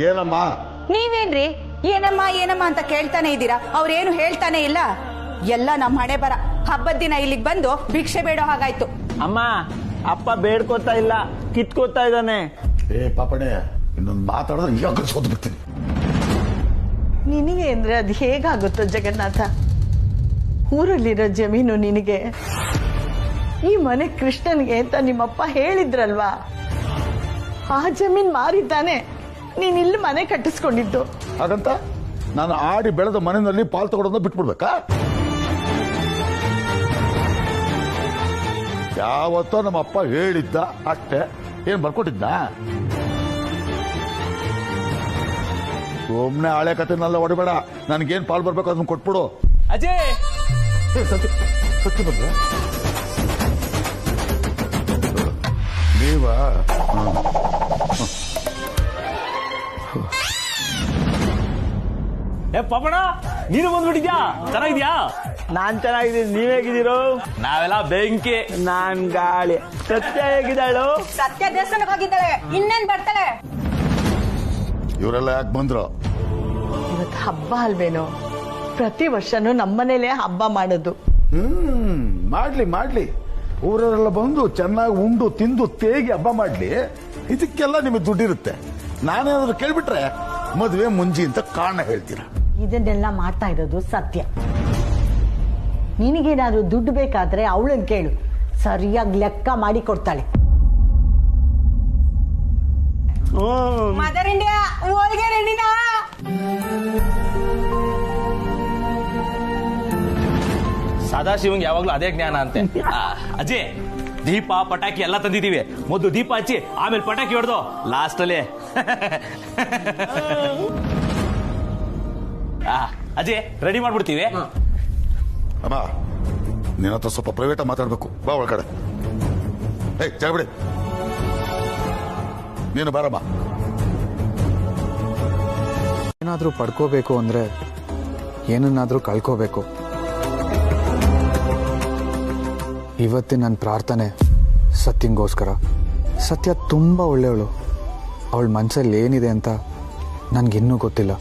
[SPEAKER 7] ಏನಮ್ಮ?
[SPEAKER 2] ನೀವೇನ್ರಿ ಏನಮ್ಮ ಏನಮ್ಮ ಅಂತ ಕೇಳ್ತಾನೆ ಇದ್ದೀರಾ? ಅವ್ರೇನು ಹೇಳ್ತಾನೆ ಇಲ್ಲ. ಎಲ್ಲ ನಮ್ಮ ಹಣೆ ಬರ. ಹಬ್ಬದ ದಿನ ಇಲ್ಲಿಗೆ ಬಂದು ಭಿಕ್ಷೆ ಬೇಡೋ ಹಾಗಾಯ್ತು.
[SPEAKER 5] ಅಮ್ಮ, ಅಪ್ಪ ಬೇಡ್ಕೋತಾ ಇಲ್ಲ, ಕಿತ್ಕೋತಾ ಇದ್ದಾನೆ.
[SPEAKER 7] ಪಾಪಣೆ, ಇನ್ನೊಂದು ಮಾತಾಡಿದ್ರೆ ಈಗ ಸೋತು ಬಿಡ್ತೀನಿ.
[SPEAKER 1] ನಿನಗೆ ಅಂದ್ರೆ ಅದು ಹೇಗಾಗುತ್ತೋ ಜಗನ್ನಾಥ? ಊರಲ್ಲಿರೋ ಜಮೀನು ನಿನಗೆ, ಈ ಮನೆ ಕೃಷ್ಣನ್ಗೆ ಅಂತ ನಿಮ್ಮಪ್ಪ ಹೇಳಿದ್ರಲ್ವಾ? ಆ ಜಮೀನ್ ಮಾರಿದ್ದಾನೆ ನೀನ್ ಇಲ್ಲಿ ಮನೆ ಕಟ್ಟಿಸ್ಕೊಂಡಿದ್ದು.
[SPEAKER 7] ಹಾಗಂತ ನಾನು ಆಡಿ ಬೆಳೆದ ಮನೆಯಲ್ಲಿ ಪಾಲ್ ತಗೊಳೋದನ್ನ ಬಿಟ್ಬಿಡ್ಬೇಕಾ? ಯಾವತ್ತೋ ನಮ್ಮ ಅಪ್ಪ ಹೇಳಿದ್ದ ಅಷ್ಟೇ, ಏನ್ ಬರ್ಕೊಟ್ಟಿದ್ದ? ಸುಮ್ನೆ ಹಳೆ ಕಥೆನೆಲ್ಲ ಹೊಡಿಬೇಡ. ನನ್ಗೇನ್ ಪಾಲ್ ಬರ್ಬೇಕು ಅದನ್ನ ಕೊಟ್ಬಿಡು.
[SPEAKER 4] ಅಜಯ್,
[SPEAKER 7] ಸತ್ಯ ಬಂದ್ರೆ ನೀವ
[SPEAKER 4] ಪಾಪಣ, ನೀನು ಬಂದ್ಬಿಟ್ಟಿದ್ಯಾ? ಚೆನ್ನಾಗಿದ್ಯಾ?
[SPEAKER 5] ನಾನ್ ಚೆನ್ನಾಗಿದ್ದೀನಿ, ನೀವ್ ಹೇಗಿದ್ದೀರೋ?
[SPEAKER 4] ನಾವೆಲ್ಲ ಬೆಂಕಿ.
[SPEAKER 5] ನಾನ್ ಗಾಳಿ. ಸತ್ಯ ಹೇಗಿದ್ದಾಳು?
[SPEAKER 2] ಸತ್ಯ ದೇವಸ್ಥಾನಕ್ಕೆ ಹೋಗಿದ್ದಾಳೆ, ಇನ್ನೇನ್ ಬರ್ತಾಳೆ?
[SPEAKER 7] ಇವರೆಲ್ಲ ಯಾಕೆ ಬಂದ್ರು?
[SPEAKER 1] ಇವತ್ತು ಹಬ್ಬ ಅಲ್ವೇನೋ? ಪ್ರತಿ ವರ್ಷನೂ ನಮ್ಮನೇಲೆ ಹಬ್ಬ ಮಾಡೋದು.
[SPEAKER 7] ಮಾಡ್ಲಿ ಮಾಡ್ಲಿ, ಊರವರೆಲ್ಲ ಬಂದು ಚೆನ್ನಾಗಿ ಉಂಡು ತಿಂದು ತೇಗಿ ಹಬ್ಬ ಮಾಡ್ಲಿ. ಇದಕ್ಕೆಲ್ಲ ನಿಮಗೆ ದುಡ್ಡಿರುತ್ತೆ. ನಾನೇನಾದ್ರು ಕೇಳ್ಬಿಟ್ರೆ ಮದುವೆ ಮುಂಜಿ ಅಂತ ಕಾರಣ ಹೇಳ್ತೀರಾ.
[SPEAKER 1] ಇದನ್ನೆಲ್ಲ ಮಾಡ್ತಾ ಇರೋದು ಸತ್ಯ. ನಿನಗೇನಾದ್ರೂ ದುಡ್ಡು ಬೇಕಾದ್ರೆ ಅವಳನ್ನ ಕೇಳು, ಸರಿಯಾಗಿ ಲೆಕ್ಕ ಮಾಡಿ ಕೊಡ್ತಾಳೆ.
[SPEAKER 2] ಮದರ್ ಇಂಡಿಯಾ ಹೋಳಿಗೆ ರೆಡಿನಾ?
[SPEAKER 4] ಸದಾಶಿವಂಗೆ ಯಾವಾಗ್ಲೂ ಅದೇ ಜ್ಞಾನ ಅಂತೆ. ಅಜಯ್, ದೀಪ ಪಟಾಕಿ ಎಲ್ಲ ತಂದಿದ್ದೀವಿ. ಮೊದಲು ದೀಪ ಹಚ್ಚಿ ಆಮೇಲೆ ಪಟಾಕಿ ಹೊಡೆದು ಲಾಸ್ಟ್ ಅಲ್ಲಿ. ಅಜಯ್, ರೆಡಿ ಮಾಡ್ಬಿಡ್ತೀವಿ.
[SPEAKER 7] ಅಮ್ಮ, ನಿನ್ನ ಹತ್ರ ಸ್ವಲ್ಪ ಪ್ರೈವೇಟ್ ಮಾತಾಡ್ಬೇಕು. ಬಾ ಒಳಗಡೆ. ಜಾಗಬಿಡಿ, ನೀನು ಬಾರಮ್ಮ.
[SPEAKER 8] ಏನಾದರೂ ಪಡ್ಕೋಬೇಕು ಅಂದ್ರೆ ಏನನ್ನಾದ್ರೂ ಕಳ್ಕೋಬೇಕು. ಇವತ್ತಿನ ನನ್ನ ಪ್ರಾರ್ಥನೆ ಸತ್ಯಂಗೋಸ್ಕರ. ಸತ್ಯ ತುಂಬಾ ಒಳ್ಳೆಯವಳು. ಅವಳ ಮನಸ್ಸಲ್ಲಿ ಏನಿದೆ ಅಂತ ನನಗಿನ್ನೂ ಗೊತ್ತಿಲ್ಲ.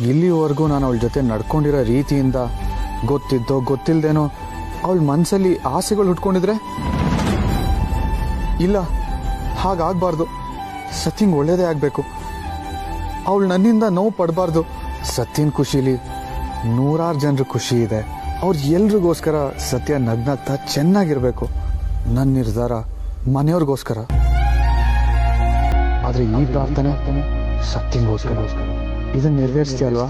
[SPEAKER 8] ಇಲ್ಲಿವರೆಗೂ ನಾನು ಅವಳ ಜೊತೆ ನಡ್ಕೊಂಡಿರೋ ರೀತಿಯಿಂದ ಗೊತ್ತಿದ್ದೋ ಗೊತ್ತಿಲ್ಲದೇನೋ ಅವಳ ಮನಸ್ಸಲ್ಲಿ ಆಸೆಗಳು ಹುಟ್ಕೊಂಡಿದ್ರೆ ಇಲ್ಲ, ಹಾಗಾಗಬಾರ್ದು. ಸತ್ಯಂಗೆ ಒಳ್ಳೇದೇ ಆಗಬೇಕು. ಅವಳು ನನ್ನಿಂದ ನೋವು ಪಡಬಾರ್ದು. ಸತ್ಯನ ಖುಷಿಲಿ 100 ಜನರ ಖುಷಿ ಇದೆ. ಅವ್ರು ಎಲ್ರಿಗೋಸ್ಕರ ಸತ್ಯ ನಗ್ನಗ್ತಾ ಚೆನ್ನಾಗಿರ್ಬೇಕು. ನನ್ನ ನಿರ್ಧಾರ ಮನೆಯವ್ರಿಗೋಸ್ಕರ. ಆದರೆ ಈ ಪ್ರಾರ್ಥನೆ ಸತ್ಯಂಗೋಸ್ಕರ. ಇದನ್ನು ನೆರವೇರಿಸ್ತೀಯಲ್ವಾ?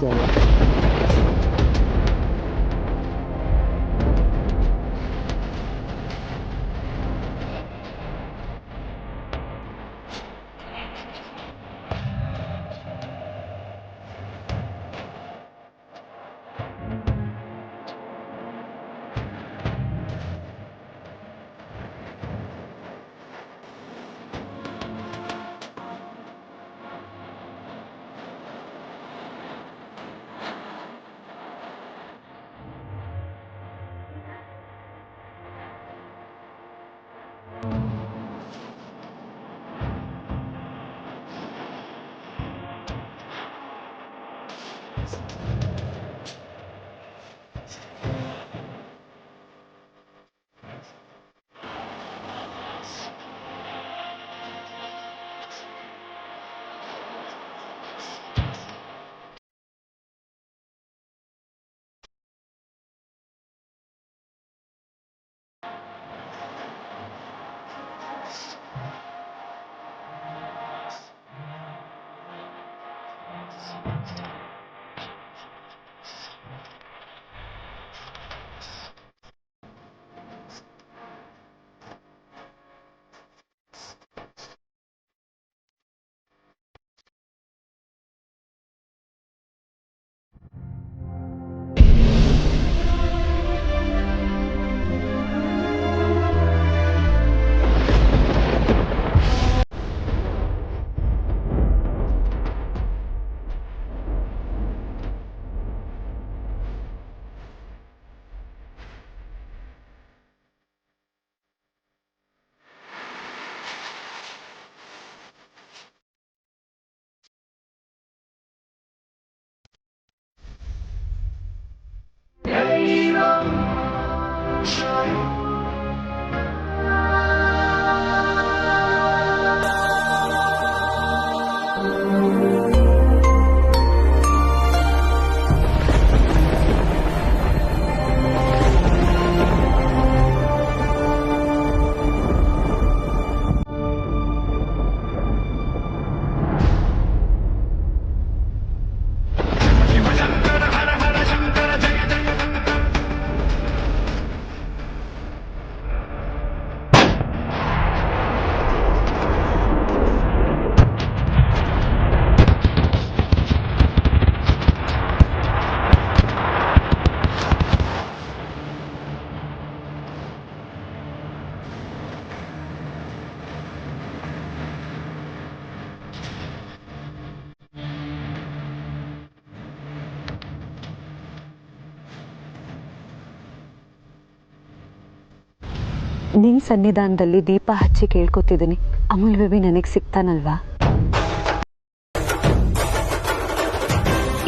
[SPEAKER 9] ನಿನ್ನ ಸನ್ನಿಧಾನದಲ್ಲಿ ದೀಪ ಹಚ್ಚಿ ಕೇಳ್ಕೊತಿದ್ದೀನಿ, ಅಮೂಲ್ ಬೇಬಿ ನನಗೆ ಸಿಗ್ತಾನಲ್ವಾ?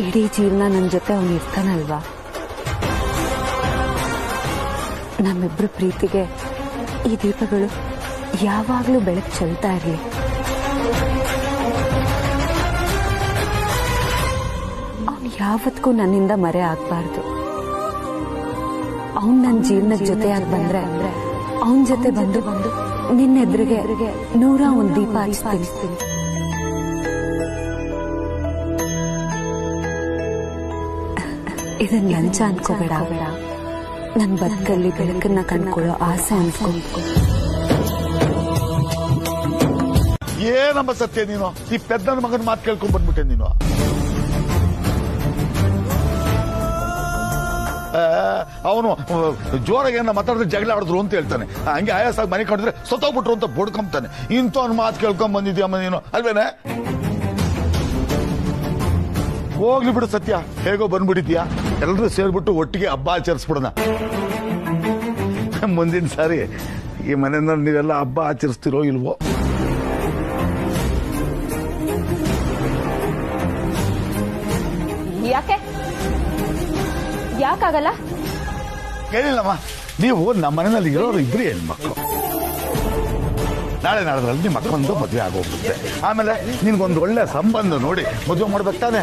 [SPEAKER 9] ಇಡೀ ಜೀವನ ನನ್ನ ಜೊತೆ ಅವನು ಇರ್ತಾನಲ್ವಾ? ನಮ್ಮಿಬ್ರು ಪ್ರೀತಿಗೆ ಈ ದೀಪಗಳು ಯಾವಾಗಲೂ ಬೆಳಕು ಚೆಲ್ತಾ ಇರಲಿ. ಅವನು ಯಾವತ್ತಿಗೂ ನನ್ನಿಂದ ಮರೆ ಆಗಬಾರ್ದು. ಅವನು ನನ್ನ ಜೀವನದ ಜೊತೆಯಾಗಿ ಬಂದ್ರೆ ಅವನ ಜೊತೆ ಬಂದು ನಿನ್ನೆದ್ರಿಗೆ 101 ದೀಪ ಹಚ್ತೀನಿ. ಇದನ್ನ ಲಂಚ ಅನ್ಕೋಬೇಡ, ನನ್ನ ಬದುಕಲ್ಲಿ ಬೆಳಕನ್ನ ಕಂಡ್ಕೊಳ್ಳೋ ಆಸೆ ಅನ್ಕೋ.
[SPEAKER 7] ಏನಮ್ಮ ಸತ್ಯ ನೀನು ಈ ಪೆದ್ದನ ಮಗನ ಮಾತು ಕೇಳ್ಕೊಂಡ್ ಬಂದ್ಬಿಟ್ಟೆ ನೀನು. ಅವನು ಜೋರಾಗಿ ಏನ ಮಾತಾಡಿದ್ರೆ ಜಗಳ ಆಡಿದ್ರು ಅಂತ ಹೇಳ್ತಾನೆ, ಹಂಗೆ ಆಯಾಸಾಗಿ ಮನೆ ಕಾಡಿದ್ರೆ ಸತ್ತೋಗ್ಬಿಟ್ರು ಅಂತ ಬಡ್ಕೊಂತಾನೆ. ಇಂಥವ್ನ ಮಾತು ಕೇಳ್ಕೊಂಡ್ ಬಂದಿದ್ಯಮ್ಮ ನೀನು ಅಲ್ವೇನೆ? ಹೋಗ್ಲಿ ಬಿಡು ಸತ್ಯ, ಹೇಗೋ ಬಂದ್ಬಿಟ್ಟಿದ್ಯಾ, ಎಲ್ಲರೂ ಸೇರ್ಬಿಟ್ಟು ಒಟ್ಟಿಗೆ ಹಬ್ಬ ಆಚರಿಸ್ಬಿಡೋಣ. ಮುಂದಿನ ಸಾರಿ ಈ ಮನೆಯಲ್ಲಿ ನೀವೆಲ್ಲ ಹಬ್ಬ ಆಚರಿಸ್ತಿರೋ ಇಲ್ವೋ?
[SPEAKER 3] ಯಾಕಾಗಲ್ಲ?
[SPEAKER 7] ಕೇಳಿಲ್ಲಮ್ಮ, ನೀವು ನಮ್ಮ ಮನೆಯಲ್ಲಿ ಇರೋರು ಇದ್ರಿ ಹೆಣ್ಮಕ್ಳು. ನಾಳೆ ನಾಳದ್ರಲ್ಲಿ ನಿಮ್ಮ ಮಕ್ಕಳೊಂದು ಮದುವೆ ಆಗೋಗ್ಬಿಡುತ್ತೆ. ಆಮೇಲೆ ನಿನ್ಗೊಂದು ಒಳ್ಳೆ ಸಂಬಂಧ ನೋಡಿ ಮದುವೆ ಮಾಡ್ಬೇಕು ತಾನೆ.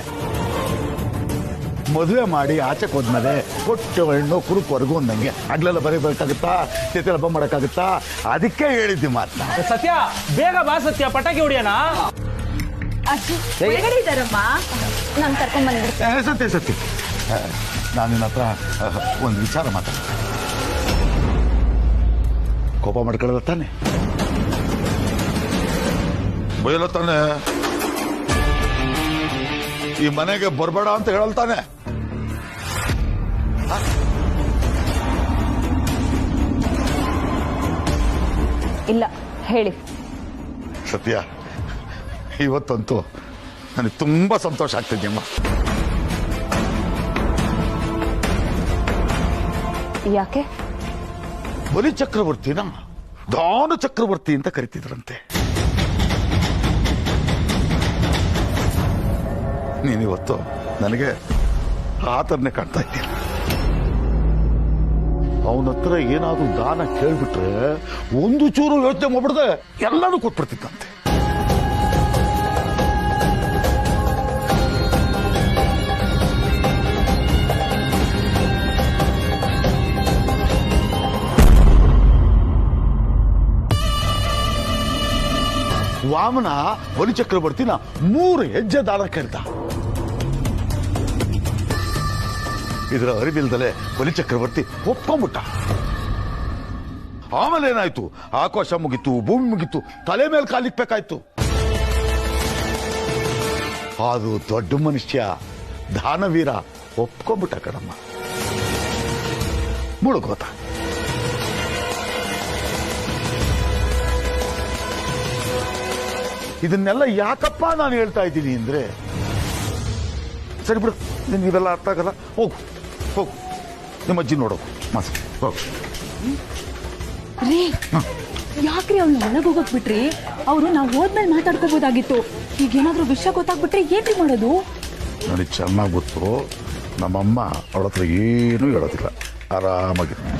[SPEAKER 7] ಮದುವೆ ಮಾಡಿ ಆಚೆಗೆ ಹೋದ್ಮೇಲೆ ಕೊಟ್ಟು ಹೆಣ್ಣು ಕುರುಕುವರೆಗೂ ಒಂದಂಗೆ ಅಗ್ಲೆಲ್ಲ ಬರೀಬೇಕಾಗುತ್ತಾ, ಜೊತೆ ಹಬ್ಬ ಮಾಡೋಕ್ಕಾಗುತ್ತಾ? ಅದಕ್ಕೆ ಹೇಳಿದ್ದಿ ಮಾತನ್ನ.
[SPEAKER 4] ಸತ್ಯ, ಬೇಗ ಬಾ ಸತ್ಯ, ಪಟಾಕಿ ಹೊಡಿಯೋಣ.
[SPEAKER 3] ನಾನು ಕರ್ಕೊಂಡ್ ಬಂದ್ಬಿಡ್ತೀನಿ.
[SPEAKER 7] ಸತ್ಯ ಸತ್ಯ, ನಾನು ನಿನ್ನ ಹತ್ರ ಒಂದು ವಿಚಾರ ಮಾತಾಡ. ಕೋಪ ಮಾಡ್ಕೊಳ್ಳಲ್ಲ ತಾನೆ? ಬಯಲ ತಾನೆ? ಈ ಮನೆಗೆ ಬರಬೇಡ ಅಂತ ಹೇಳಲ್ತಾನೆ?
[SPEAKER 3] ಇಲ್ಲ, ಹೇಳಿ.
[SPEAKER 7] ಸತ್ಯ, ಇವತ್ತಂತೂ ನನಗೆ ತುಂಬಾ ಸಂತೋಷ ಆಗ್ತಿದ್ಯಮ್ಮ.
[SPEAKER 3] ಯಾಕೆ?
[SPEAKER 7] ಬಲಿ ಚಕ್ರವರ್ತಿನ ದಾನ ಚಕ್ರವರ್ತಿ ಅಂತ ಕರಿತಿದ್ರಂತೆ. ನೀನಿವತ್ತು ನನಗೆ ಆತರನೇ ಕಾಣ್ತಾ ಇದ್ದೀಯ. ಅವನ ಹತ್ರ ಏನಾದ್ರೂ ದಾನ ಕೇಳ್ಬಿಟ್ರೆ ಒಂದು ಚೂರು ಯೋಚನೆ ಮಾಡ್ಬಿಡ್ದೆ ಎಲ್ಲಾನು ಕೊಟ್ಬಿಡ್ತಿದ್ದಂತೆ. ವಾಮನ ಬಲಿ ಚಕ್ರವರ್ತಿನ 3 ಹೆಜ್ಜೆ ದಾನ ಕೇಳ್ದ. ಇದರ ಅರಿವಿಲ್ದಲೆ ಬಲಿ ಚಕ್ರವರ್ತಿ ಒಪ್ಕೊಂಡ್ಬಿಟ್ಟ. ಆಮೇಲೆ ಏನಾಯ್ತು? ಆಕಾಶ ಮುಗಿತು, ಭೂಮಿ ಮುಗಿತು, ತಲೆ ಮೇಲೆ ಕಾಲಿಕ್ಬೇಕಾಯ್ತು. ಅದು ದೊಡ್ಡ ಮನುಷ್ಯ, ದಾನವೀರ ಒಪ್ಕೊಂಡ್ಬಿಟ್ಟ ಕಣಮ್ಮ. ಮುಳುಗೋತ. ಇದನ್ನೆಲ್ಲ ಯಾಕಪ್ಪ ನಾನು ಹೇಳ್ತಾ ಇದ್ದೀನಿ ಅಂದ್ರೆ, ಸರಿ ಬಿಡು, ನಿನ್ಗಿವೆಲ್ಲ ಅರ್ಥ ಆಗಲ್ಲ. ಹೋಗು ಹೋಗು, ನಿಮ್ಮ ಅಜ್ಜಿ ನೋಡೋಕು ಮಾಸ ಹೋಗು.
[SPEAKER 10] ರೀ, ಯಾಕ್ರಿ ಅವ್ನ ಒಳಗೆ ಹೋಗಕ್ ಬಿಟ್ರಿ? ಅವರು ನಾವು ಹೋದ್ಮೇಲೆ ಮಾತಾಡ್ಕೋಬಹುದಾಗಿತ್ತು. ಈಗೇನಾದ್ರೂ ವಿಷಯ ಗೊತ್ತಾಗ್ಬಿಟ್ರೆ ಏನ್ರಿ ಮಾಡೋದು?
[SPEAKER 7] ನನಗೆ ಚೆನ್ನಾಗಿ ಗೊತ್ತು, ನಮ್ಮಮ್ಮ ಅವಳ ಹತ್ರ ಏನೂ ಹೇಳೋದಿಲ್ಲ, ಆರಾಮಾಗಿರ್ತೀನಿ.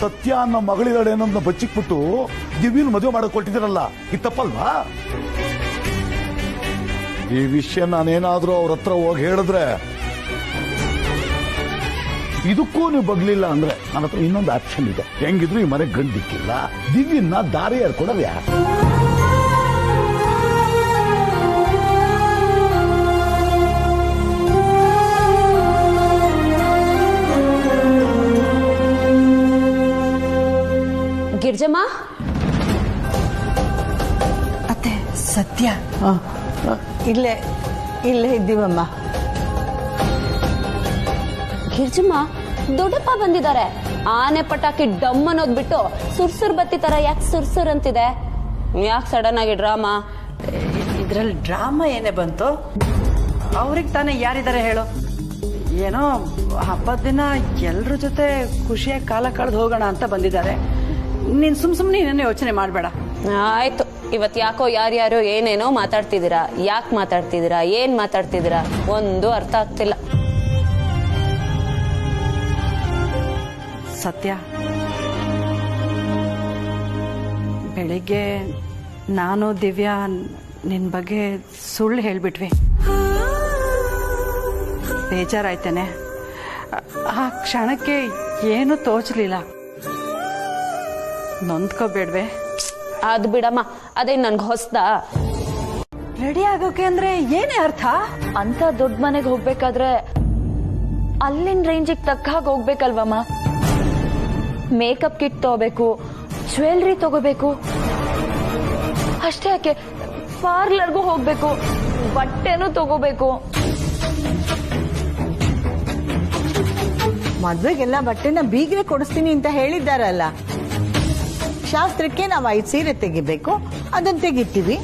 [SPEAKER 7] ಸತ್ಯ ಅನ್ನೋ ಮಗಳಿದಾಳೆ ಅನ್ನೋದನ್ನ ಬಚ್ಚಿಕ್ಬಿಟ್ಟು ದಿವ್ಯನ ಮದುವೆ ಮಾಡಕ್ ಕೊಟ್ಟಿದ್ದೀರಲ್ಲ, ಇದು ತಪ್ಪಲ್ವಾ? ಈ ವಿಷಯ ನಾನೇನಾದ್ರೂ ಅವ್ರ ಹತ್ರ ಹೋಗಿ ಹೇಳಿದ್ರೆ, ಇದಕ್ಕೂ ನೀವು ಬಗ್ಲಿಲ್ಲ ಅಂದ್ರೆ ನನ್ನ ಹತ್ರ ಇನ್ನೊಂದು ಆಪ್ಷನ್ ಇದೆ. ಹೆಂಗಿದ್ರು ಈ ಮನೆ ಗಂಡಿಕ್ಕಿಲ್ಲ, ದಿವ್ಯನ್ನ ದಾರಿ ಕೊಡೋದು ಯಾರು?
[SPEAKER 3] ಗಿರ್ಜಮ್ಮ,
[SPEAKER 6] ಅತ್ತೆ, ಸತ್ಯ
[SPEAKER 1] ಇಲ್ಲೇ ಇದ್ದೀವಮ್ಮ.
[SPEAKER 3] ಗಿರ್ಜಮ್ಮ, ದೊಡ್ಡಪ್ಪ ಬಂದಿದ್ದಾರೆ. ಆನೆ ಪಟಾಕಿ ಡಮ್ ಅನ್ನೋದ್ ಬಿಟ್ಟು ಸುರ್ಸುರ್ ಬತ್ತಿ ತರ ಯಾಕೆ ಸುರ್ಸುರ್ ಅಂತಿದೆ? ಯಾಕೆ ಸಡನ್ ಆಗಿ ಡ್ರಾಮಾ?
[SPEAKER 6] ಇದ್ರಲ್ಲಿ ಡ್ರಾಮಾ ಏನೇ ಬಂತು? ಅವ್ರಿಗೆ ತಾನೇ ಯಾರಿದ್ದಾರೆ ಹೇಳು? ಏನೋ ಹಬ್ಬದ ದಿನ ಎಲ್ರ ಜೊತೆ ಖುಷಿಯಾಗಿ ಕಾಲ ಕಳೆದು ಹೋಗೋಣ ಅಂತ ಬಂದಿದ್ದಾರೆ. ನೀನ್ ಸುಮ್ನೆ ಏನೇನೋ ಯೋಚನೆ ಮಾಡಬೇಡ.
[SPEAKER 3] ಆಯ್ತು, ಇವತ್ ಯಾಕೋ ಯಾರ್ಯಾರು ಏನೇನೋ ಮಾತಾಡ್ತಿದ್ದೀರಾ. ಯಾಕೆ ಮಾತಾಡ್ತಿದ್ದೀರಾ? ಏನ್ ಮಾತಾಡ್ತಿದ್ದೀರಾ? ಒಂದು ಅರ್ಥ ಆಗ್ತಿಲ್ಲ.
[SPEAKER 6] ಸತ್ಯ, ಬೆಳಿಗ್ಗೆ ನಾನು ದಿವ್ಯಾ ನಿನ್ ಬಗ್ಗೆ ಸುಳ್ಳು ಹೇಳ್ಬಿಟ್ವಿ. ಬೇಜಾರಾಯ್ತೇನೆ. ಆ ಕ್ಷಣಕ್ಕೆ ಏನು ತೋಚಲಿಲ್ಲ. ನೊಂದ್ಕೋಬೇಡ್ವೆ?
[SPEAKER 3] ಅದು ಬಿಡಮ್ಮ, ಅದೇ ನನ್ಗೆ ಹೊಸ್ದಾ?
[SPEAKER 6] ರೆಡಿ ಆಗೋಕೆ ಅಂದ್ರೆ ಏನೇ ಅರ್ಥ?
[SPEAKER 3] ಅಂತ ದೊಡ್ಡ ಮನೆಗೆ ಹೋಗ್ಬೇಕಾದ್ರೆ ಅಲ್ಲಿನ ರೇಂಜಿಗೆ ತಕ್ಕ ಹಾಗೆ ಹೋಗ್ಬೇಕಲ್ವಮ್ಮ? ಮೇಕಪ್ ಕಿಟ್ ತಗೋಬೇಕು, ಜ್ಯುವೆಲ್ರಿ ತಗೋಬೇಕು. ಅಷ್ಟೇ ಯಾಕೆ, ಪಾರ್ಲರ್ಗೂ ಹೋಗ್ಬೇಕು, ಬಟ್ಟೆನೂ ತಗೋಬೇಕು.
[SPEAKER 1] ಮದ್ವೆಗೆಲ್ಲ ಬಟ್ಟೆನ ಬೀಗ್ರೆ ಕೊಡಿಸ್ತೀನಿ ಅಂತ ಹೇಳಿದ್ದಾರಲ್ಲ. ಶಾಸ್ತ್ರಕ್ಕೆ ನಾವು 5 ಸೀರೆ ತೆಗಿಬೇಕು, ಅದನ್ನ ತೆಗಿತೀವಿ.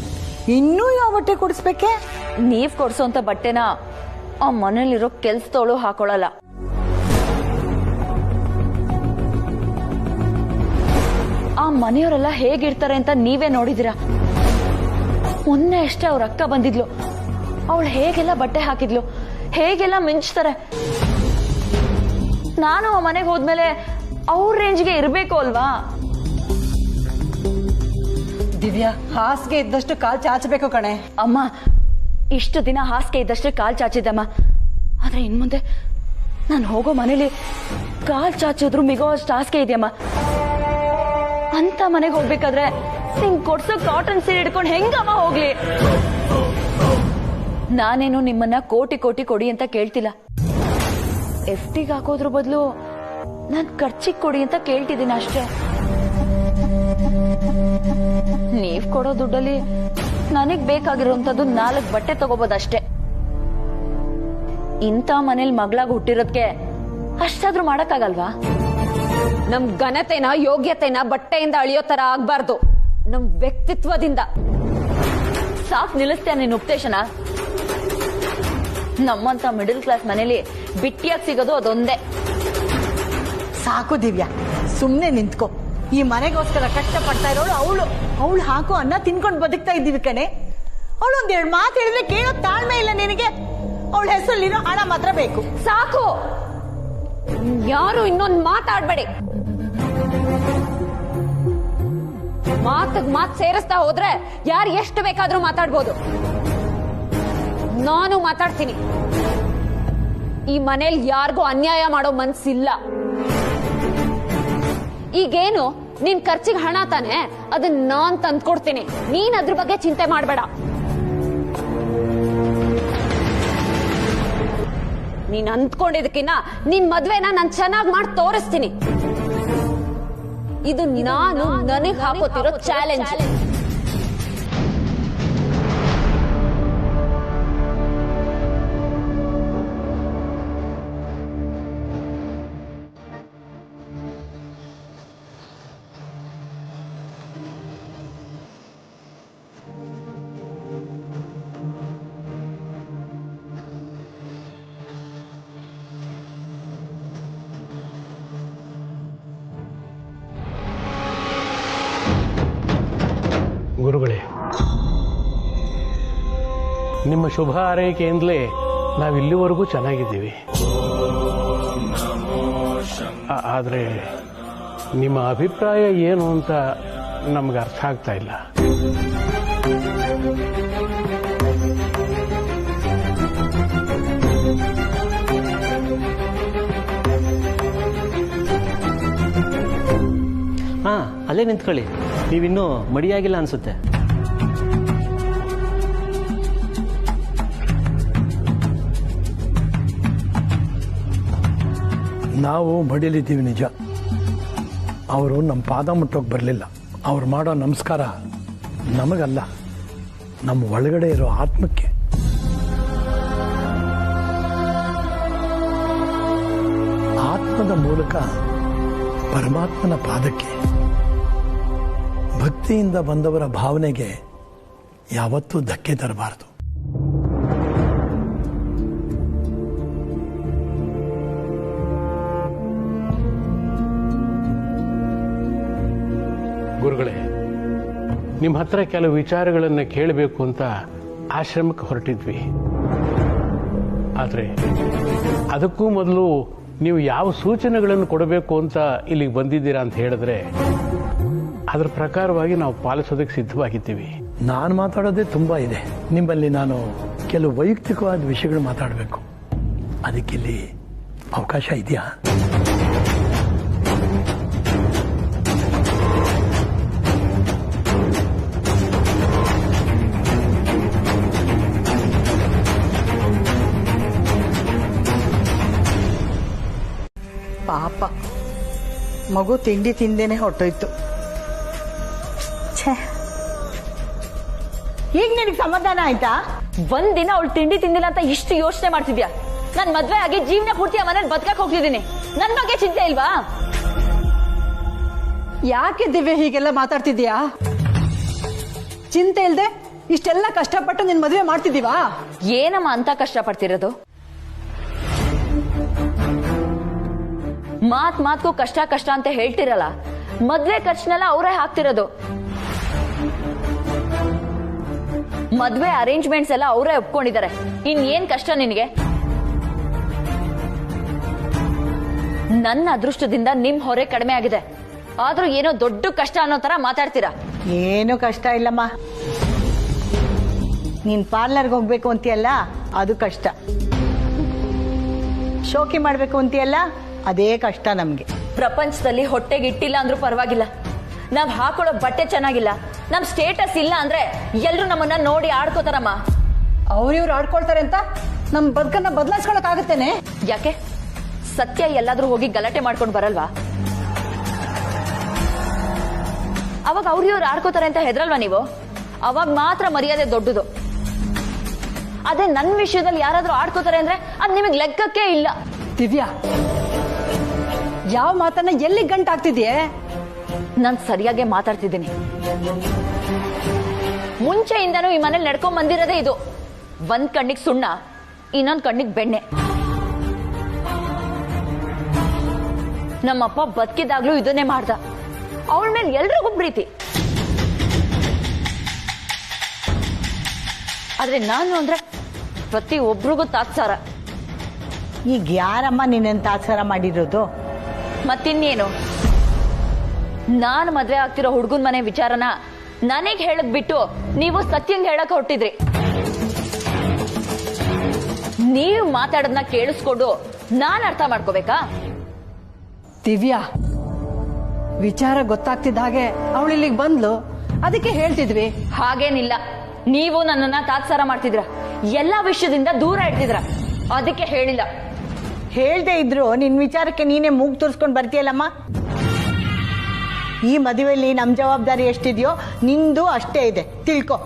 [SPEAKER 1] ಇನ್ನೂ ಯಾವ ಬಟ್ಟೆ ಕೊಡಿಸ್ಬೇಕೆ?
[SPEAKER 3] ನೀವ್ ಕೊಡ್ಸೋಂತ ಬಟ್ಟೆನ ಆ ಮನೇಲಿರೋ ಕೆಲ್ಸದವಳು ಹಾಕೊಳಲ್ಲ. ಆ ಮನೆಯವರೆಲ್ಲ ಹೇಗಿರ್ತಾರೆ ಅಂತ ನೀವೇ ನೋಡಿದಿರ. ಮೊನ್ನೆ ಅಷ್ಟೇ ಅವ್ರ ಅಕ್ಕ ಬಂದಿದ್ಲು, ಅವಳು ಹೇಗೆಲ್ಲ ಬಟ್ಟೆ ಹಾಕಿದ್ಲು, ಹೇಗೆಲ್ಲ ಮಿಂಚ್ತಾರೆ. ನಾನು ಆ ಮನೆಗೆ ಹೋದ್ಮೇಲೆ ಅವ್ರ ರೇಂಜ್ಗೆ ಇರ್ಬೇಕು ಅಲ್ವಾ?
[SPEAKER 6] ದಿವ್ಯಾ, ಹಾಸಿಗೆ ಇದ್ದಷ್ಟು ಕಾಲ್ ಚಾಚಬೇಕು ಕಣೆ.
[SPEAKER 3] ಅಮ್ಮ, ಇಷ್ಟು ದಿನ ಹಾಸಿಗೆ ಇದ್ದಷ್ಟೇ ಕಾಲ್ ಚಾಚಿದ್ದಮ್ಮ. ಆದ್ರೆ ಇನ್ಮುಂದೆ ನಾನು ಹೋಗೋ ಮನೇಲಿ ಕಾಲ್ ಚಾಚಿದ್ರು ಮಿಗೋ ಅಷ್ಟು ಹಾಸಿಗೆ ಇದೆಯಮ್ಮ. ಅಂತ ಮನೆಗೆ ಹೋಗ್ಬೇಕಾದ್ರೆ ನಿಂಗ್ ಕೊಡ್ಸೋ ಕಾಟನ್ ಸೀರೆ ಹಿಡ್ಕೊಂಡು ಹೆಂಗಮ್ಮ ಹೋಗ್ಲಿ? ನಾನೇನು ನಿಮ್ಮನ್ನ ಕೋಟಿ ಕೋಟಿ ಕೊಡಿ ಅಂತ ಕೇಳ್ತಿಲ್ಲ. FD ಹಾಕೋದ್ರ ಬದಲು ನಾನ್ ಖರ್ಚಿಗೆ ಕೊಡಿ ಅಂತ ಕೇಳ್ತಿದ್ದೀನಿ ಅಷ್ಟೇ. ನೀವ್ ಕೊಡೋ ದುಡ್ಡಲ್ಲಿ ನನಗ್ ಬೇಕಾಗಿರುವಂತದ್ದು 4 ಬಟ್ಟೆ ತಗೋಬೋದಷ್ಟೇ. ಇಂಥ ಮನೇಲಿ ಮಗಳಾಗಿ ಹುಟ್ಟಿರೋದಕ್ಕೆ ಅಷ್ಟಾದ್ರೂ ಮಾಡಕ್ಕಾಗಲ್ವಾ?
[SPEAKER 11] ನಮ್ ಘನತೆನ ಯೋಗ್ಯತೆನ ಬಟ್ಟೆಯಿಂದ ಅಳಿಯೋ ತರ ಆಗ್ಬಾರ್ದು, ನಮ್ ವ್ಯಕ್ತಿತ್ವದಿಂದ.
[SPEAKER 3] ಸಾಕ್ ನಿಲ್ಲಿಸ್ತೀಯ ನಿನ್ ಉಪದೇಶನ? ನಮ್ಮಂತ ಮಿಡಲ್ ಕ್ಲಾಸ್ ಮನೇಲಿ ಬಿಟ್ಟಿಯಾಗಿ ಸಿಗೋದು ಅದೊಂದೇ.
[SPEAKER 1] ಸಾಕು ದಿವ್ಯಾ, ಸುಮ್ನೆ ನಿಂತ್ಕೋ. ಈ ಮನೆಗೋಸ್ಕರ ಕಷ್ಟಪಡ್ತಾ ಇರೋಳು ಅವಳು ಹಾಕೋ ಅನ್ನ ತಿನ್ಕೊಂಡು ಬದುಕ್ತಾ ಇದ್ದೀವಿ ಕಣೆ. ಅವಳು ಒಂದೆರಡು ಮಾತು ಹೇಳಿದ್ರೆ ಕೇಳೋ ತಾಳ್ಮೆ ಇಲ್ಲ ನಿನಗೆ. ಅವಳ ಹೆಸರಲ್ಲಿರೋ ಹಣ ಮಾತ್ರ ಬೇಕು.
[SPEAKER 11] ಸಾಕು, ಯಾರು ಇನ್ನೊಂದು ಮಾತಾಡ್ಬೇಡಿ. ಮಾತ್ ಸೇರಿಸ್ತಾ ಹೋದ್ರೆ ಯಾರು ಎಷ್ಟು ಬೇಕಾದ್ರೂ ಮಾತಾಡ್ಬೋದು. ನಾನು ಮಾತಾಡ್ತೀನಿ. ಈ ಮನೇಲಿ ಯಾರಿಗೂ ಅನ್ಯಾಯ ಮಾಡೋ ಮನ್ಸಿಲ್ಲ. ಈಗೇನು ನಿನ್ ಖರ್ಚಿಗೆ ಹಣ ತಾನೆ, ಅದನ್ನ ನಾನ್ ತಂದ್ಕೊಡ್ತೀನಿ. ನೀನ್ ಅದ್ರ ಬಗ್ಗೆ ಚಿಂತೆ ಮಾಡ್ಬೇಡ. ನೀನ್ ಅಂದ್ಕೊಂಡಿದ್ದಕ್ಕಿನ್ನ ನಿನ್ ಮದ್ವೆನ ನಾನ್ ಚೆನ್ನಾಗಿ ಮಾಡಿ ತೋರಿಸ್ತೀನಿ. ಇದು ನಾನು ನನಗ್ ಹಾಕೋತಿರೋ ಚಾಲೆಂಜ್.
[SPEAKER 12] ಗುರುಗಳೇ, ನಿಮ್ಮ ಶುಭ ಹಾರೈಕೆಯಿಂದಲೇ ನಾವಿಲ್ಲಿವರೆಗೂ ಚೆನ್ನಾಗಿದ್ದೀವಿ. ಆದರೆ ನಿಮ್ಮ ಅಭಿಪ್ರಾಯ ಏನು ಅಂತ ನಮ್ಗೆ ಅರ್ಥ ಆಗ್ತಾ ಇಲ್ಲ.
[SPEAKER 13] ಹಾ, ಅಲ್ಲೇ ನಿಂತ್ಕೊಳ್ಳಿ. ನೀವಿನ್ನೂ ಮಡಿಯಾಗಿಲ್ಲ ಅನ್ಸುತ್ತೆ.
[SPEAKER 14] ನಾವು ಮಡಿಲಿದ್ದೀವಿ ನಿಜ. ಅವರು ನಮ್ಮ ಪಾದ ಮುಟ್ಟೋಕೆ ಬರಲಿಲ್ಲ. ಅವ್ರು ಮಾಡೋ ನಮಸ್ಕಾರ ನಮಗಲ್ಲ, ನಮ್ಮ ಒಳಗಡೆ ಇರೋ ಆತ್ಮಕ್ಕೆ. ಆತ್ಮದ ಮೂಲಕ ಪರಮಾತ್ಮನ ಪಾದಕ್ಕೆ. ಭಕ್ತಿಯಿಂದ ಬಂದವರ ಭಾವನೆಗೆ ಯಾವತ್ತೂ ಧಕ್ಕೆ ತರಬಾರದು.
[SPEAKER 12] ಗುರುಗಳೇ, ನಿಮ್ಮ ಹತ್ರ ಕೆಲವು ವಿಚಾರಗಳನ್ನು ಕೇಳಬೇಕು ಅಂತ ಆಶ್ರಮಕ್ಕೆ ಹೊರಟಿದ್ವಿ. ಆದರೆ ಅದಕ್ಕೂ ಮೊದಲು ನೀವು ಯಾವ ಸೂಚನೆಗಳನ್ನು ಕೊಡಬೇಕು ಅಂತ ಇಲ್ಲಿಗೆ ಬಂದಿದ್ದೀರಾ ಅಂತ ಹೇಳಿದ್ರೆ ಅದರ ಪ್ರಕಾರವಾಗಿ ನಾವು ಪಾಲಿಸೋದಕ್ಕೆ ಸಿದ್ಧವಾಗಿದ್ದೀವಿ.
[SPEAKER 14] ನಾನು ಮಾತಾಡೋದೇ ತುಂಬಾ ಇದೆ. ನಿಮ್ಮಲ್ಲಿ ನಾನು ಕೆಲವು ವೈಯಕ್ತಿಕವಾದ ವಿಷಯಗಳು ಮಾತಾಡಬೇಕು. ಅದಕ್ಕಿಲ್ಲಿ ಅವಕಾಶ ಇದೆಯಾ?
[SPEAKER 1] ಪಾಪ, ಮಗು ತಿಂಡಿ ತಿಂದೇನೆ ಹೊಟ್ಟೋಯ್ತು. ಈಗ ನಿನಗೆ ಸಮಾಧಾನ ಆಯ್ತಾ?
[SPEAKER 3] ಒಂದಿನ ಅವಳು ತಿಂಡಿ ತಿಂದಿಲ್ಲ ಅಂತ ಇಷ್ಟು ಯೋಚನೆ ಮಾಡ್ತಿದ್ಯಾ? ನನ್ ಮದ್ವೆ ಆಗಿ ಜೀವನ ಪೂರ್ತಿ ಆ ಮನೇಲಿ ಬದುಕಕ್ಕೆ ಹೋಗ್ತಿದ್ದೀನಿ. ನನ್ ಬಗ್ಗೆ ಚಿಂತೆ ಇಲ್ವಾ?
[SPEAKER 6] ಯಾಕೆ ದಿವ್ಯ ಹೀಗೆಲ್ಲ ಮಾತಾಡ್ತಿದ್ಯಾ? ಚಿಂತೆ ಇಲ್ದೆ ಇಷ್ಟೆಲ್ಲ ಕಷ್ಟಪಟ್ಟು ನಿನ್ ಮದುವೆ ಮಾಡ್ತಿದೀವಾ?
[SPEAKER 3] ಏನಮ್ಮ ಅಂತ ಕಷ್ಟಪಡ್ತಿರೋದು? ಮಾತ್ಗೂ ಕಷ್ಟ ಕಷ್ಟ ಅಂತ ಹೇಳ್ತಿರಲ್ಲ, ಮದ್ವೆ ಖರ್ಚನೆಲ್ಲ ಅವರೇ ಹಾಕ್ತಿರೋದು. ಮದ್ವೆ ಅರೇಂಜ್ಮೆಂಟ್ಸ್ ಎಲ್ಲ ಅವರೇ ಒಪ್ಕೊಂಡಿದ್ದಾರೆ. ಏನ್ ಕಷ್ಟ ನಿನಗೆ? ನನ್ನ ಅದೃಷ್ಟದಿಂದ ನಿಮ್ ಹೊರೆ ಕಡಿಮೆ ಆಗಿದೆ, ಆದ್ರೂ ಏನೋ ದೊಡ್ಡ ಕಷ್ಟ ಅನ್ನೋ ತರ ಮಾತಾಡ್ತೀರಾ.
[SPEAKER 1] ಏನು ಕಷ್ಟ ಇಲ್ಲಮ್ಮ. ನೀನ್ ಪಾರ್ಲರ್ಗೆ ಹೋಗ್ಬೇಕು ಅಂತೀಯಲ್ಲ, ಅದು ಕಷ್ಟ. ಶೋಕಿ ಮಾಡ್ಬೇಕು ಅಂತೀಯಲ್ಲ, ಅದೇ ಕಷ್ಟ ನಮ್ಗೆ.
[SPEAKER 3] ಪ್ರಪಂಚದಲ್ಲಿ ಹೊಟ್ಟೆಗೆ ಇಟ್ಟಿಲ್ಲ ಅಂದ್ರೂ ಪರವಾಗಿಲ್ಲ, ನಾವ್ ಹಾಕೊಳ್ಳೋ ಬಟ್ಟೆ ಚೆನ್ನಾಗಿಲ್ಲ, ನಮ್ ಸ್ಟೇಟಸ್ ಇಲ್ಲ ಅಂದ್ರೆ ಎಲ್ರು ನಮ್ಮನ್ನ ನೋಡಿ ಆಡ್ಕೋತಾರಮ್ಮ.
[SPEAKER 6] ಅವ್ರಿವ್ರು ಆಡ್ಕೊಳ್ತಾರೆ ಅಂತ ನಮ್ ಬದುಕನ್ನ ಬದಲಾಯಿಸ್ಕೊಳಕ್ ಆಗುತ್ತೇನೆ?
[SPEAKER 3] ಯಾಕೆ ಸತ್ಯ ಎಲ್ಲಾದ್ರೂ ಹೋಗಿ ಗಲಾಟೆ ಮಾಡ್ಕೊಂಡು ಬರಲ್ವಾ? ಅವಾಗ ಅವ್ರಿವ್ರು ಆಡ್ಕೋತಾರೆ ಅಂತ ಹೆದರಲ್ವಾ ನೀವು? ಅವಾಗ ಮಾತ್ರ ಮರ್ಯಾದೆ ದೊಡ್ಡದು. ಅದೇ ನನ್ ವಿಷಯದಲ್ಲಿ ಯಾರಾದ್ರೂ ಆಡ್ಕೋತಾರೆ ಅಂದ್ರೆ ಅದ್ ನಿಮಗ್ ಲೆಕ್ಕಕ್ಕೆ ಇಲ್ಲ.
[SPEAKER 6] ದಿವ್ಯಾ, ಯಾವ ಮಾತನ್ನ ಎಲ್ಲಿ ಗಂಟಾಗ್ತಿದ್ಯೆ?
[SPEAKER 3] ನಾನ್ ಸರಿಯಾಗಿ ಮಾತಾಡ್ತಿದ್ದೀನಿ. ಮುಂಚೆಯಿಂದನೂ ಈ ಮನೇಲಿ ನಡ್ಕೊಂಡ್ ಬಂದಿರೋದೇ ಇದು. ಒಂದ್ ಕಣ್ಣಿಗೆ ಸುಣ್ಣ, ಇನ್ನೊಂದ್ ಕಣ್ಣಿಗೆ ಬೆಣ್ಣೆ. ನಮ್ಮಪ್ಪ ಬದುಕಿದಾಗ್ಲೂ ಇದನ್ನೇ ಮಾಡ್ದ. ಅವಳ ಮೇಲೆ ಎಲ್ರಿಗೂ ಪ್ರೀತಿ. ಆದ್ರೆ ನಾನು ಅಂದ್ರೆ ಪ್ರತಿ ಒಬ್ರಿಗೂ ತಾತ್ಸಾರ.
[SPEAKER 1] ಈಗ ಯಾರಮ್ಮ ನಿನ್ನ ತಾತ್ಸಾರ ಮಾಡಿರೋದು?
[SPEAKER 3] ಮತ್ತಿನ್ನೇನು, ನಾನು ಮದ್ವೆ ಆಗ್ತಿರೋ ಹುಡುಗನ್ ಮನೆ ವಿಚಾರನ ನನಗ್ ಹೇಳದ್ ಬಿಟ್ಟು ನೀವು ಸತ್ಯಂಗ್ ಹೇಳಕ್ ಹೊರಟಿದ್ರಿ. ನೀವು ಮಾತಾಡೋದನ್ನ ಕೇಳಿಸ್ಕೊಂಡು ನಾನ್ ಅರ್ಥ ಮಾಡ್ಕೋಬೇಕಾ?
[SPEAKER 6] ದಿವ್ಯಾ, ವಿಚಾರ ಗೊತ್ತಾಗ್ತಿದ್ದ ಹಾಗೆ ಅವಳು ಇಲ್ಲಿಗೆ ಬಂದ್ಲು, ಅದಕ್ಕೆ ಹೇಳ್ತಿದ್ವಿ.
[SPEAKER 3] ಹಾಗೇನಿಲ್ಲ, ನೀವು ನನ್ನನ್ನ ತಾತ್ಸಾರ ಮಾಡ್ತಿದ್ರ, ಎಲ್ಲಾ ವಿಷಯದಿಂದ ದೂರ ಇಡ್ತಿದ್ರ, ಅದಕ್ಕೆ ಹೇಳಿಲ್ಲ.
[SPEAKER 1] ಹೇಳ್ದೆ ಇದ್ರು ನಿನ್ ವಿಚಾರಕ್ಕೆ ನೀನೇ ಮೂಗ್ ತೋರಿಸ್ಕೊಂಡು ಬರ್ತೀಯಲ್ಲಮ್ಮ. ಈ ಮದುವೆಯಲ್ಲಿ ನಮ್ ಜವಾಬ್ದಾರಿ ಎಷ್ಟಿದೆಯೋ ನಿಂದು ಅಷ್ಟೇ ಇದೆ, ತಿಳ್ಕೊ.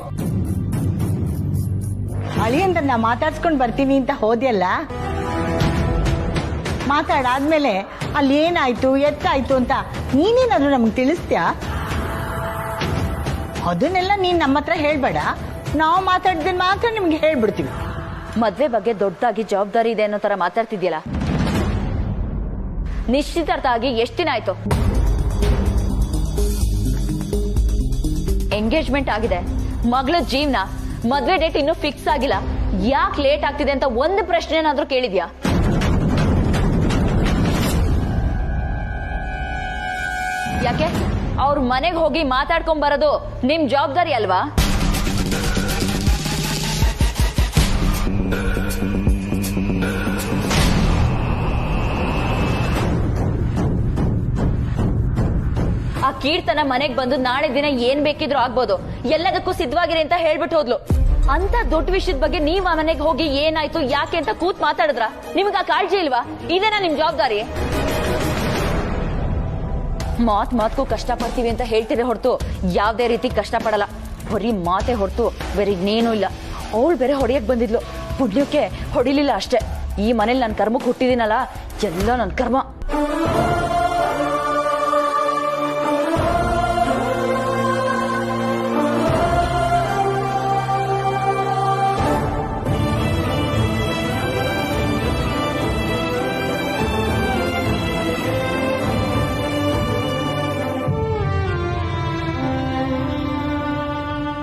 [SPEAKER 1] ಅಳಿಯಂದ್ರನ್ನ ಮಾತಾಡ್ಸ್ಕೊಂಡ್ ಬರ್ತೀನಿ ಅಂತ ಹೋದ್ಯಲ್ಲ, ಮಾತಾಡಾದ್ಮೇಲೆ ಅಲ್ಲಿ ಏನಾಯ್ತು ಎತ್ತಾಯ್ತು ಅಂತ ನೀನೇನಾದ್ರೂ ನಮ್ಗೆ ತಿಳಿಸ್ತ್ಯಾ? ಅದನ್ನೆಲ್ಲ ನೀನ್ ನಮ್ಮ ಹತ್ರ ಹೇಳ್ಬೇಡ, ನಾವು ಮಾತಾಡಿದ್ರೆ ಮಾತ್ರ ನಿಮ್ಗೆ ಹೇಳ್ಬಿಡ್ತೀವಿ.
[SPEAKER 3] ಮದ್ವೆ ಬಗ್ಗೆ ದೊಡ್ಡದಾಗಿ ಜವಾಬ್ದಾರಿ ಇದೆ ಅನ್ನೋ ತರ ಮಾತಾಡ್ತಿದ್ಯಲ್ಲ. ನಿಶ್ಚಿತಾರ್ಥ ಆಗಿ ಎಷ್ಟು ದಿನ ಆಯ್ತು? ಎಂಗೇಜ್ಮೆಂಟ್ ಆಗಿದೆ, ಮಗಳ ಜೀವನ, ಮದ್ವೆ ಡೇಟ್ ಇನ್ನೂ ಫಿಕ್ಸ್ ಆಗಿಲ್ಲ. ಯಾಕೆ ಲೇಟ್ ಆಗ್ತಿದೆ ಅಂತ ಒಂದು ಪ್ರಶ್ನೆ ಏನಾದ್ರೂ ಕೇಳಿದ್ಯಾ? ಯಾಕೆ ಅವ್ರ ಮನೆಗೆ ಹೋಗಿ ಮಾತಾಡ್ಕೊಂಡ್ ಬರೋದು ನಿಮ್ ಜವಾಬ್ದಾರಿ ಅಲ್ವಾ? ಆ ಕೀರ್ತನ ಮನೆಗ್ ಬಂದು ನಾಳೆ ದಿನ ಏನ್ ಬೇಕಿದ್ರು ಆಗ್ಬೋದು, ಎಲ್ಲದಕ್ಕೂ ಸಿದ್ಧವಾಗಿರಿ ಅಂತ ಹೇಳ್ಬಿಟ್ಟು ಹೋದ್ಲು. ಅಂತ ದೊಡ್ಡ ವಿಷಯದ ಬಗ್ಗೆ ನೀವ್ ಆ ಮನೆಗೆ ಹೋಗಿ ಏನಾಯ್ತು ಯಾಕೆ ಅಂತ ಕೂತ್ ಮಾತಾಡಿದ್ರ? ನಿಮ್ಗ ಆ ಕಾಳಜಿ ಇಲ್ವಾ? ಇದೇನಾ ನಿಮ್ ಜವಾಬ್ದಾರಿ? ಮಾತ್ಗೂ ಕಷ್ಟ ಪಡ್ತೀವಿ ಅಂತ ಹೇಳ್ತಿದ್ರೆ ಹೊರತು ಯಾವ್ದೇ ರೀತಿ ಕಷ್ಟ ಪಡಲ್ಲ. ಬರೀ ಮಾತೆ ಹೊರತು ಬೇರೆ ಇನ್ನೇನೂ ಇಲ್ಲ. ಅವಳು ಬೇರೆ ಹೊಡೆಯಕ್ ಬಂದಿದ್ಲು, ಪುಣ್ಯಕ್ಕೆ ಹೊಡಿಲಿಲ್ಲ ಅಷ್ಟೇ. ಈ ಮನೇಲಿ ನನ್ ಕರ್ಮಕ್ಕೆ ಹುಟ್ಟಿದೀನಲ್ಲ, ಎಲ್ಲ ನನ್ ಕರ್ಮ.